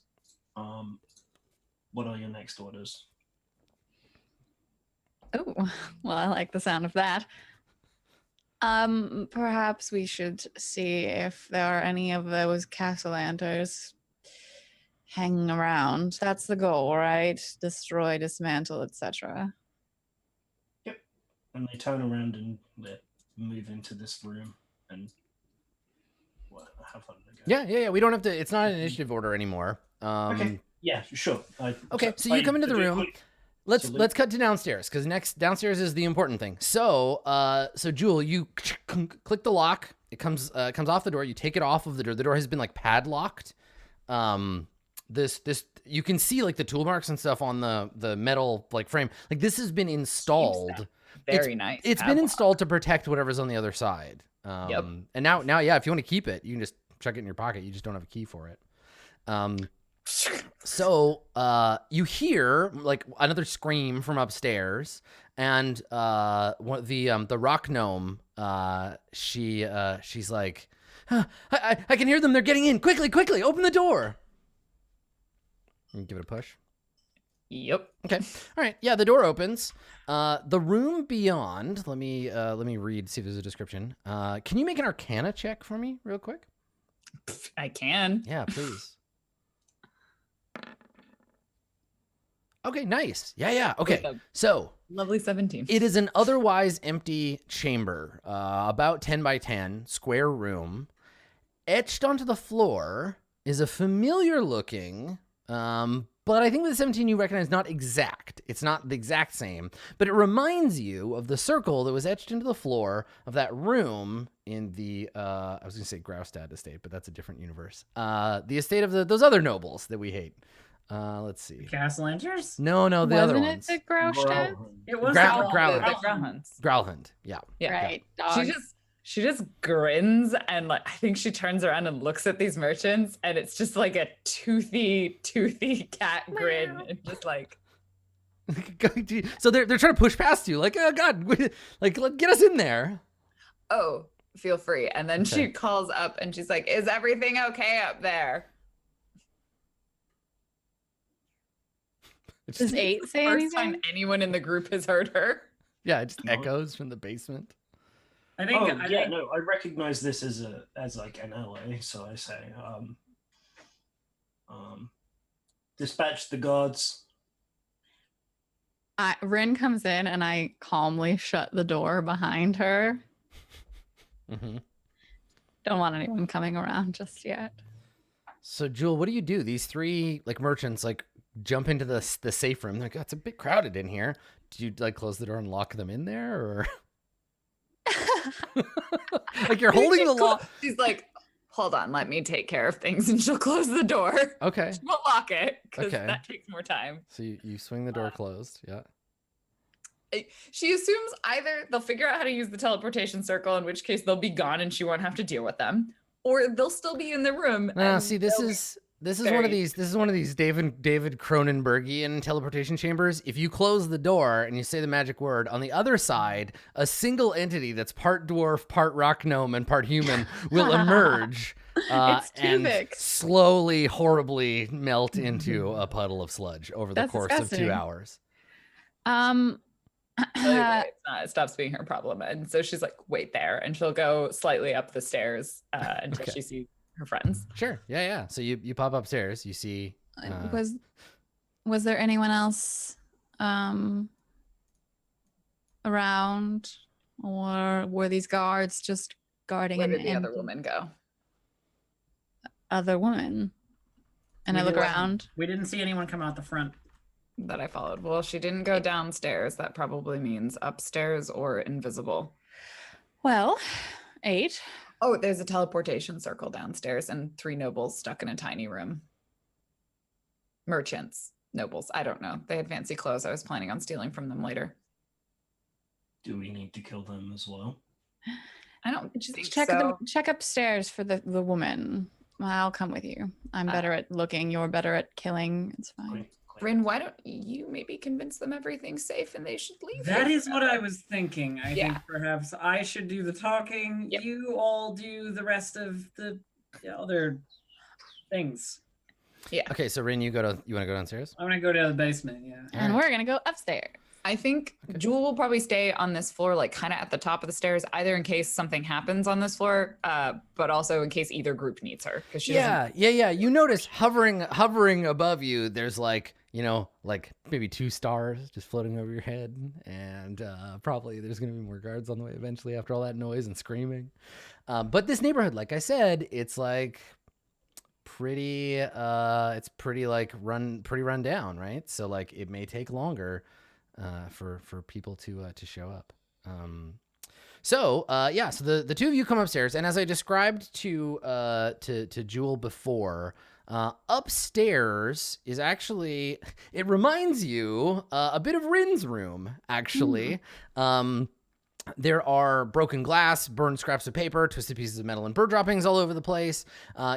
"What are your next orders?" Oh, well, I like the sound of that. Perhaps we should see if there are any of those Castlanters hanging around. That's the goal, right? Destroy, dismantle, etc. Yep. And they turn around and they move into this room and have fun again. Yeah. We don't have to. It's not an initiative order anymore. Okay. Yeah, sure. Okay, so you come into the room. Let's cut to downstairs, because downstairs is the important thing. So Jewel, you click the lock. It comes off the door. You take it off of the door. The door has been like padlocked. This you can see like the tool marks and stuff on the metal like frame. Like this has been installed. Very nice. It's been installed to protect whatever's on the other side. Yep. And now, yeah, if you want to keep it, you can just chuck it in your pocket. You just don't have a key for it. So you hear like another scream from upstairs, and the rock gnome, she's like, I can hear them. They're getting in. Quickly, open the door. And give it a push. Yep. Okay. All right. Yeah, the door opens. The room beyond. Let me read. See if there's a description. Can you make an Arcana check for me, real quick? I can. Yeah, please. Okay, nice. Yeah. Okay, so Lovely 17. it is an otherwise empty chamber, about 10 by 10, square room. Etched onto the floor is a familiar looking, but I think with the 17 you recognize not exact. It's not the exact same, but it reminds you of the circle that was etched into the floor of that room in the, I was going to say Graustad estate, but that's a different universe. The estate of those other nobles that we hate. Let's see. Castlanters? No, the other Wasn't ones. it the Graustadt? It was Growlhund. The Growlhund. Growlhund. Yeah. Yeah. Right. She Dogs. she just grins, and like I think she turns around and looks at these merchants, and it's just like a toothy cat grin, and just like. So they're trying to push past you, like, oh god, like get us in there. Oh, feel free. And then Okay. she calls up and she's like, "Is everything okay up there?" Does 8 say First anything? time anyone in the group has heard her. Yeah, it just No. echoes from the basement. I think. Oh I yeah, think no, I recognize this as like an ally, so I say, dispatch the guards. Rin comes in and I calmly shut the door behind her. Mm-hmm. Don't want anyone coming around just yet. So Jewel, what do you do? These 3 like merchants like jump into the safe room. They're like, oh, it's a bit crowded in here. Do you like close the door and lock them in there, or like you're holding the lock? She's like, "Hold on, let me take care of things," and she'll close the door. Okay. We'll lock it because Okay. that takes more time. So you swing the door closed. Yeah. She assumes either they'll figure out how to use the teleportation circle, in which case they'll be gone and she won't have to deal with them, or they'll still be in the room. No, and see, this they'll be- is one of very- these. This is one of these David Cronenbergian teleportation chambers. If you close the door and you say the magic word, on the other side, a single entity that's part dwarf, part rock gnome, and part human will emerge It's and Tuvix. slowly, horribly melt into a puddle of sludge over the That's course of disgusting. 2 hours. It stops being her problem, and so she's like, "Wait there," and she'll go slightly up the stairs until Okay. she sees her friends. Sure. Yeah. So you pop upstairs. You see. Was there anyone else around, or were these guards just guarding Where an did the other empty- woman go? other woman? And I We look didn't- around. We didn't see anyone come out the front. That I followed. Well, she didn't go downstairs. That probably means upstairs or invisible. Well, 8. Oh, there's a teleportation circle downstairs and 3 nobles stuck in a tiny room. Merchants, nobles. I don't know. They had fancy clothes. I was planning on stealing from them later. Do we need to kill them as well? I don't Just think check so. check upstairs for the woman. I'll come with you. I'm better at looking. You're better at killing. It's fine. Quick. Rin, why don't you maybe convince them everything's safe and they should leave? That here is what I was thinking. I Yeah. think perhaps I should do the talking. Yep. You all do the rest of the other things. Okay. So Rin, you want to go downstairs? I'm gonna go to the basement. Yeah. And we're gonna go upstairs. I think Jewel will probably stay on this floor, like kind of at the top of the stairs, either in case something happens on this floor, but also in case either group needs her. Because she doesn't. Yeah. You notice hovering above you, there's like, like maybe 2 stars just floating over your head. And probably there's going to be more guards on the way eventually after all that noise and screaming. But this neighborhood, like I said, it's like pretty like run down, right? So like it may take longer for people to show up. So the 2 of you come upstairs, and as I described to Jewel before, upstairs is actually, it reminds you a bit of Rin's room, actually. There are broken glass, burned scraps of paper, twisted pieces of metal, and bird droppings all over the place.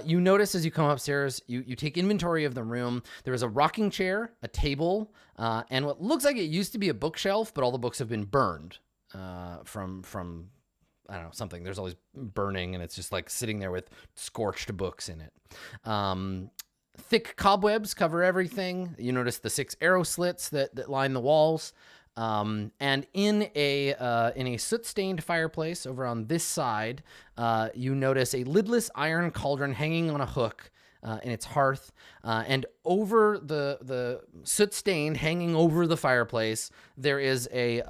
You notice as you come upstairs, you take inventory of the room. There is a rocking chair, a table, and what looks like it used to be a bookshelf, but all the books have been burned from I don't know, something. There's always burning, and it's just like sitting there with scorched books in it. Thick cobwebs cover everything. You notice the 6 arrow slits that line the walls. And in a soot-stained fireplace over on this side, you notice a lidless iron cauldron hanging on a hook in its hearth, and over the soot-stained hanging over the fireplace, there is a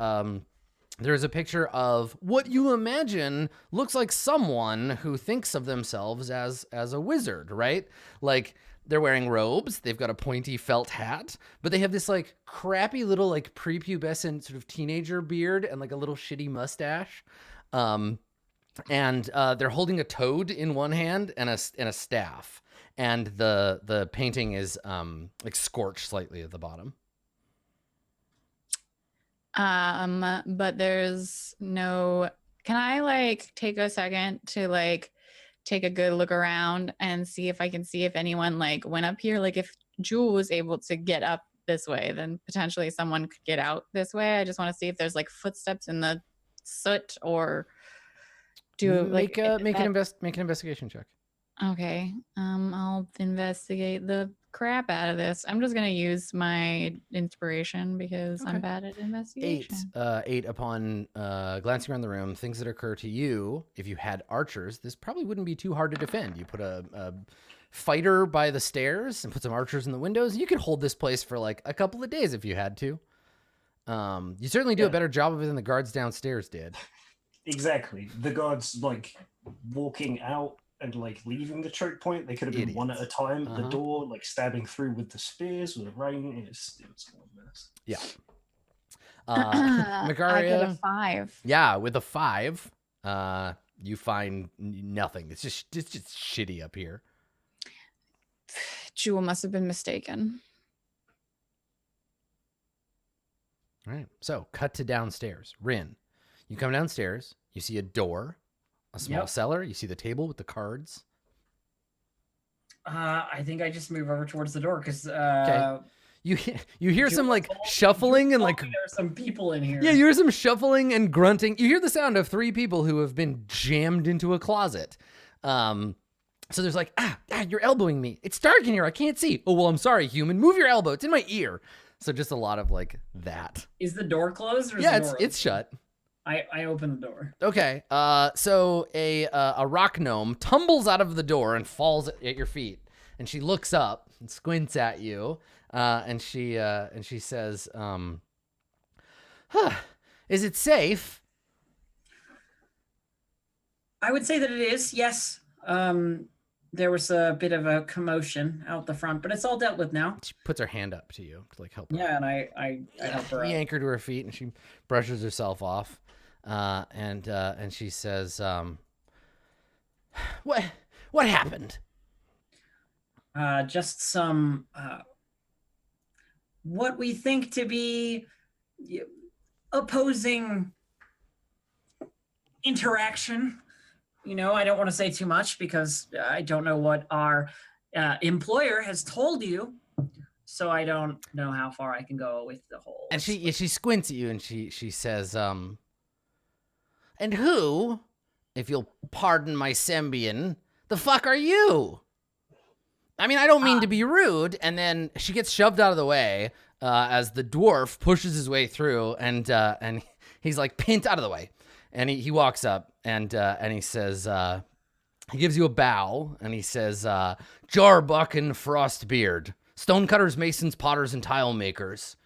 picture of what you imagine looks like someone who thinks of themselves as a wizard, right? Like, they're wearing robes, they've got a pointy felt hat, but they have this like crappy little like prepubescent sort of teenager beard and like a little shitty mustache. And they're holding a toad in one hand and a staff. And the painting is like scorched slightly at the bottom. But there's no Can I like take a second to like take a good look around and see if I can see if anyone like went up here? Like if Jewel was able to get up this way, then potentially someone could get out this way. I just want to see if there's like footsteps in the soot or do like make an investigation check. Okay. I'll investigate the crap out of this. I'm just gonna use my inspiration because Okay. I'm bad at investigation. 8 upon glancing around the room, things that occur to you. If you had archers, this probably wouldn't be too hard to defend. You put a fighter by the stairs and put some archers in the windows. You could hold this place for like a couple of days if you had to. You certainly do a better job of it than the guards downstairs did. Exactly. The guards like walking out and like leaving the choke point. They could have been one at a time at the door, like stabbing through with the spears with the rain. It's all a mess. Yeah. I get a Magaria, 5. yeah, with a 5, you find nothing. It's just shitty up here. Jewel must have been mistaken. All right. So cut to downstairs. Rin, you come downstairs. You see a door, a small cellar. You see the table with the cards. I think I just move over towards the door because You hear some like shuffling and like there's some people in here. yeah, you hear some shuffling and grunting. You hear the sound of 3 people who have been jammed into a closet. So there's like you're elbowing me. It's dark in here. I can't see. Oh well, I'm sorry, human. Move your elbow. It's in my ear. So just a lot of like that. Is the door closed or is Yeah, the door it's shut. I open the door. Okay. So a rock gnome tumbles out of the door and falls at your feet, and she looks up and squints at you, and she says, "Is it safe?" I would say that it is. Yes. There was a bit of a commotion out the front, but it's all dealt with now. She puts her hand up to you to like help her. Yeah, and I help her. You out. yank her to her feet, and she brushes herself off, and she says, "What happened?" Just some what we think to be opposing interaction. You know, I don't want to say too much because I don't know what our employer has told you, so I don't know how far I can go with the whole. And she squints at you, and she says, "And who, if you'll pardon my Sembian, the fuck are you? I mean, I don't mean to be rude." And then she gets shoved out of the way as the dwarf pushes his way through, and he's like pinned out of the way. And he walks up and he says, he gives you a bow, and he says, "Jarbuck and Frostbeard, stonecutters, masons, potters, and tile makers.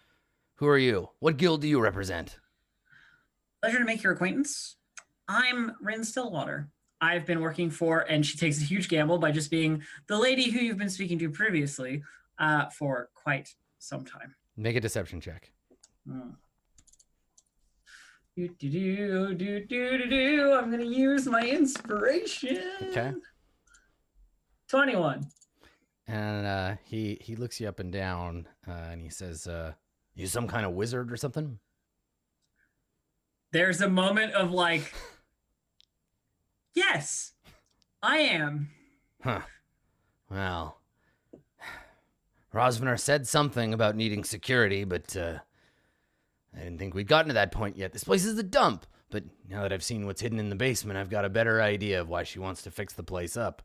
Who are you? What guild do you represent?" Pleasure to make your acquaintance. I'm Rin Stillwater. I've been working for, and she takes a huge gamble by just being the lady who you've been speaking to previously for quite some time. Make a deception check. I'm gonna use my inspiration. Okay. 21. And he looks you up and down, and he says, "You some kind of wizard or something?" There's a moment of like, yes, I am. Huh. Well, Rosvenar said something about needing security, but I didn't think we'd gotten to that point yet. This place is a dump, but now that I've seen what's hidden in the basement, I've got a better idea of why she wants to fix the place up.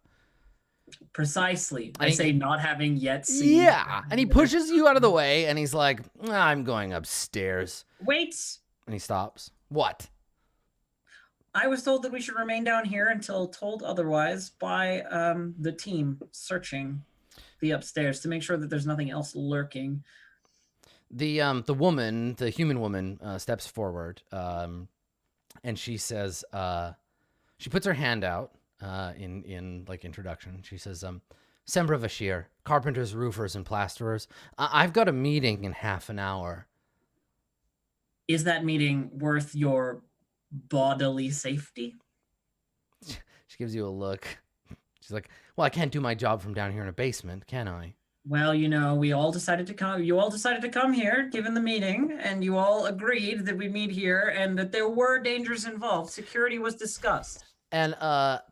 Precisely. I say not having yet seen. Yeah, and he pushes you out of the way, and he's like, "I'm going upstairs." Wait. And he stops. What? I was told that we should remain down here until told otherwise by the team searching the upstairs to make sure that there's nothing else lurking. The woman, the human woman, steps forward, and she says, she puts her hand out in like introduction. She says, "Sembra Vashir, carpenters, roofers, and plasterers. I've got a meeting in half an hour." Is that meeting worth your bodily safety? She gives you a look. She's like, "Well, I can't do my job from down here in a basement, can I?" Well, we all decided to come. You all decided to come here, given the meeting, and you all agreed that we meet here, and that there were dangers involved. Security was discussed. And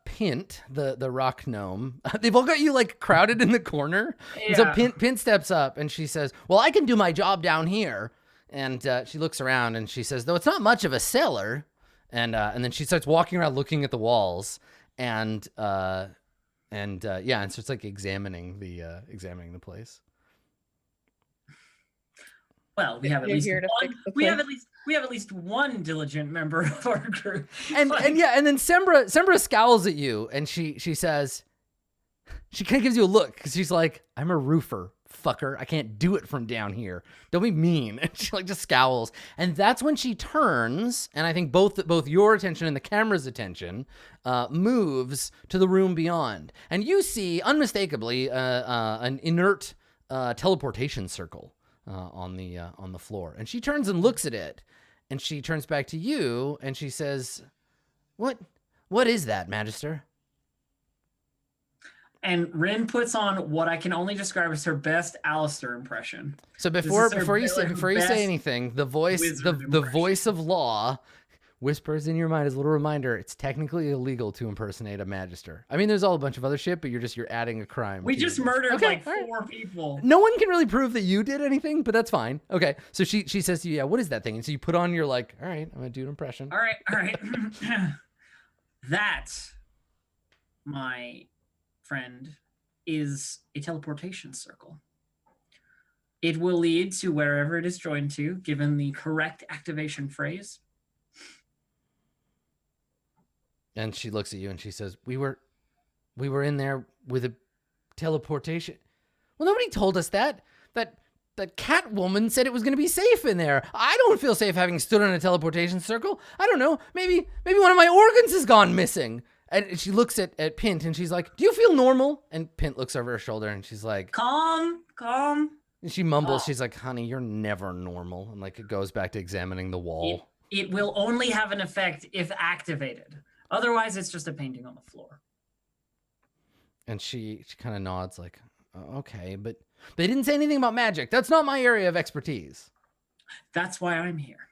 Pint, the rock gnome, they've all got you like crowded in the corner. And so Pint steps up and she says, "Well, I can do my job down here." And she looks around and she says, "Though it's not much of a cellar." And then she starts walking around looking at the walls and so it's like examining the place. Well, we have at You're least here to one. fix the We have place. at least one diligent member of our group. And then Sembra scowls at you and she says, she kind of gives you a look because she's like, "I'm a roofer, fucker. I can't do it from down here. Don't be mean." And she like just scowls. And that's when she turns, and I think both your attention and the camera's attention moves to the room beyond. And you see unmistakably an inert teleportation circle on the floor. And she turns and looks at it, and she turns back to you and she says, What is that, Magister?" And Rin puts on what I can only describe as her best Alistair impression. So This before is her you best say anything, the voice wizard the impression. voice of law whispers in your mind as a little reminder, it's technically illegal to impersonate a magister. I mean, there's all a bunch of other shit, but you're adding a crime. We to just it. murdered Okay, like all right. 4 people. No one can really prove that you did anything, but that's fine. Okay, so she says to you, "Yeah, what is that thing?" And so you put on your like, "All right, I'm gonna do an impression." All right. That, my friend, is a teleportation circle. It will lead to wherever it is joined to, given the correct activation phrase. And she looks at you and she says, we were in there with a teleportation." "Well, nobody told us that. That cat woman said it was going to be safe in there. I don't feel safe having stood on a teleportation circle. I don't know. Maybe one of my organs has gone missing." And she looks at Pint and she's like, "Do you feel normal?" And Pint looks over her shoulder and she's like, Calm. and she mumbles, Oh. she's like, "Honey, you're never normal." And like it goes back to examining the wall. It will only have an effect if activated. Otherwise, it's just a painting on the floor. And she kind of nods like, "Okay, but they didn't say anything about magic. That's not my area of expertise." That's why I'm here.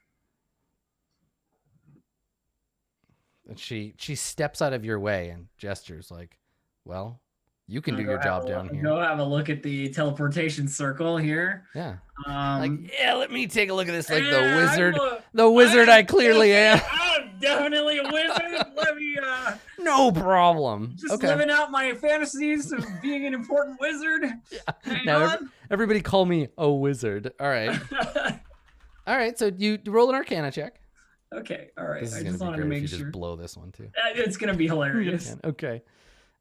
And she steps out of your way and gestures like, "Well, you can do your job down here." Go have a look at the teleportation circle here. Yeah. Um, Like, "Yeah, let me take a look at this." Like yeah, the wizard I clearly am. I'm definitely a wizard. Let me No problem. just Okay. living out my fantasies of being an important wizard. Hang Now on. everybody call me a wizard. All right. All right. So you roll an Arcana check. Okay, all right. This is I gonna just be wanted to great if make you sure. just blow this one too. It's gonna be hilarious. Okay.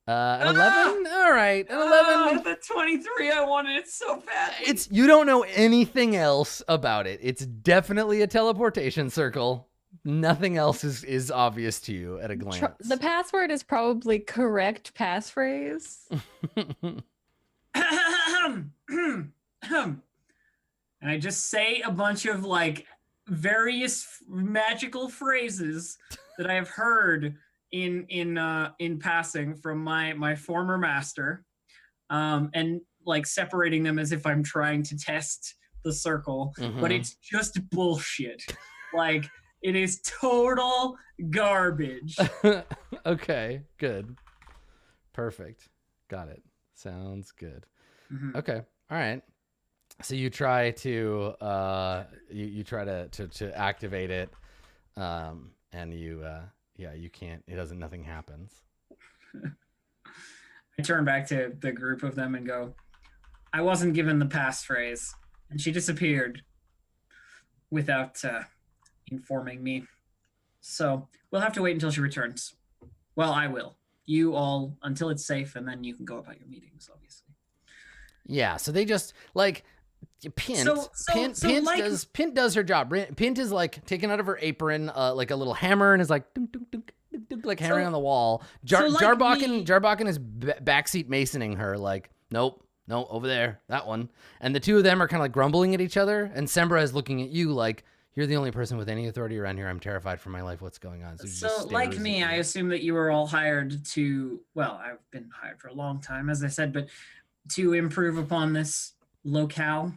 An 11. All right. An 11. The 23. I wanted it so bad. You don't know anything else about it. It's definitely a teleportation circle. Nothing else is obvious to you at a glance. The password is probably correct passphrase. And I just say a bunch of like various magical phrases that I have heard in passing from my former master, and like separating them as if I'm trying to test the circle, but it's just bullshit. Like it is total garbage. Okay, good. Perfect. Got it. Sounds good. Mhm. Okay. All right. So you try to you try to activate it, and you can't. Nothing happens. I turn back to the group of them and go, "I wasn't given the passphrase, and she disappeared without informing me. So we'll have to wait until she returns. Well, I will. You all until it's safe, and then you can go about your meetings, obviously." Yeah. So they just like. Pint does her job. Pint is like taken out of her apron, like a little hammer, and is like dunk, dunk, dunk, dunk, dunk, like hammering on the wall. Jarbakken is backseat masoning her, like, "Nope, no, over there, that one." And the two of them are kind of like grumbling at each other. And Sembra is looking at you like, "You're the only person with any authority around here. I'm terrified for my life. What's going on?" She just So, like stares me, at I you. assume that you were all hired to. Well, I've been hired for a long time, as I said, but to improve upon this locale.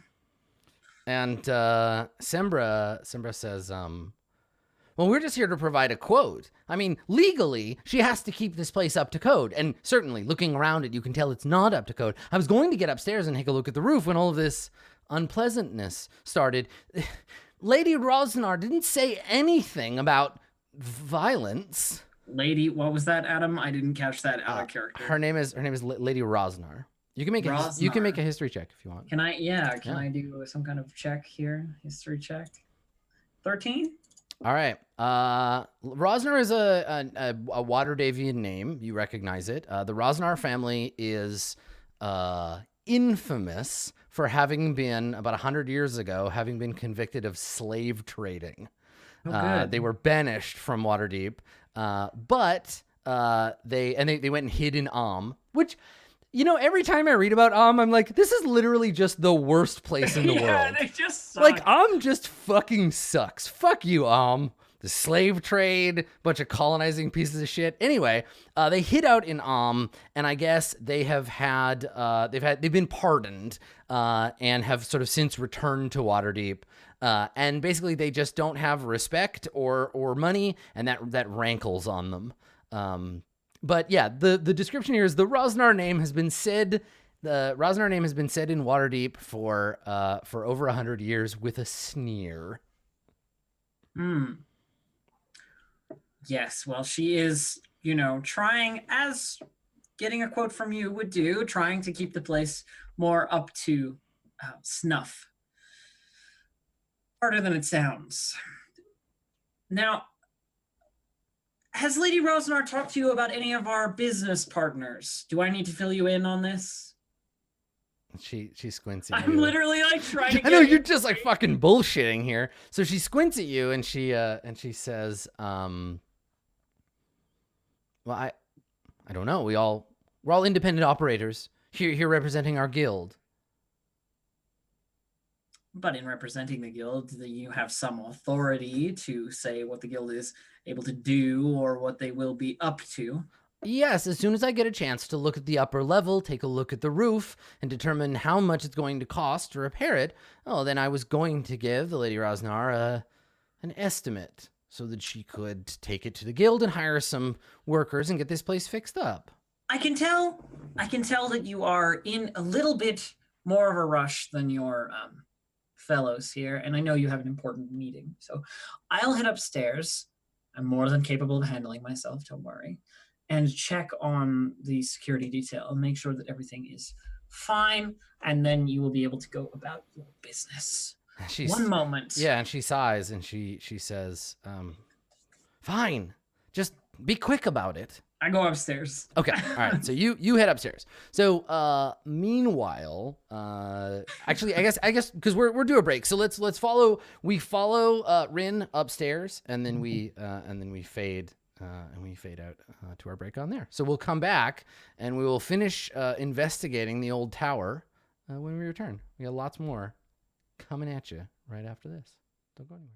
And Sembra says, well, we're just here to provide a quote. I mean, legally, she has to keep this place up to code. And certainly, looking around it, you can tell it's not up to code. I was going to get upstairs and take a look at the roof when all of this unpleasantness started. Lady Rosnar didn't say anything about violence. Lady, what was that, Adam? I didn't catch that out of character. Her name is Lady Rosnar. You can make a history check if you want. Can I? Yeah. Can I do some kind of check here? History check. 13. All right. Rosnar is a Waterdevian name. You recognize it. The Rosnar family is infamous for having been, about 100 years ago, having been convicted of slave trading. They were banished from Waterdeep, but they went and hid in which, you know, every time I read about I'm like, this is literally just the worst place in the world. They just suck. Like, just fucking sucks. Fuck you, The slave trade, bunch of colonizing pieces of shit. Anyway, they hid out in and I guess they have had they've been pardoned and have sort of since returned to Waterdeep. And basically they just don't have respect or money, and that rankles on them. But yeah, the description here is the Rosnar name has been said. The Rosnar name has been said in Waterdeep for over 100 years with a sneer. Yes, well, she is, you know, trying, as getting a quote from you would do, trying to keep the place more up to snuff. Harder than it sounds. Now, has Lady Rosnar talked to you about any of our business partners? Do I need to fill you in on this? She squints at you. I'm literally like trying to I know you're just like fucking bullshitting here. So she squints at you and she says, well, I don't know. We're all independent operators here representing our guild. But in representing the guild, you have some authority to say what the guild is able to do or what they will be up to. Yes, as soon as I get a chance to look at the upper level, take a look at the roof, and determine how much it's going to cost to repair it, then I was going to give the Lady Rosnar an estimate so that she could take it to the guild and hire some workers and get this place fixed up. I can tell that you are in a little bit more of a rush than your fellows here, and I know you have an important meeting, so I'll head upstairs. I'm more than capable of handling myself, don't worry, and check on the security detail and make sure that everything is fine, and then you will be able to go about your business. One moment. Yeah, and she sighs and she says, fine, just be quick about it. I go upstairs. Okay, all right. So you head upstairs. So meanwhile, actually, I guess because we're due a break, so let's follow. We follow Rin upstairs, and then we fade out to our break on there. So we'll come back and we will finish investigating the old tower when we return. We got lots more coming at you right after this. Don't go anywhere.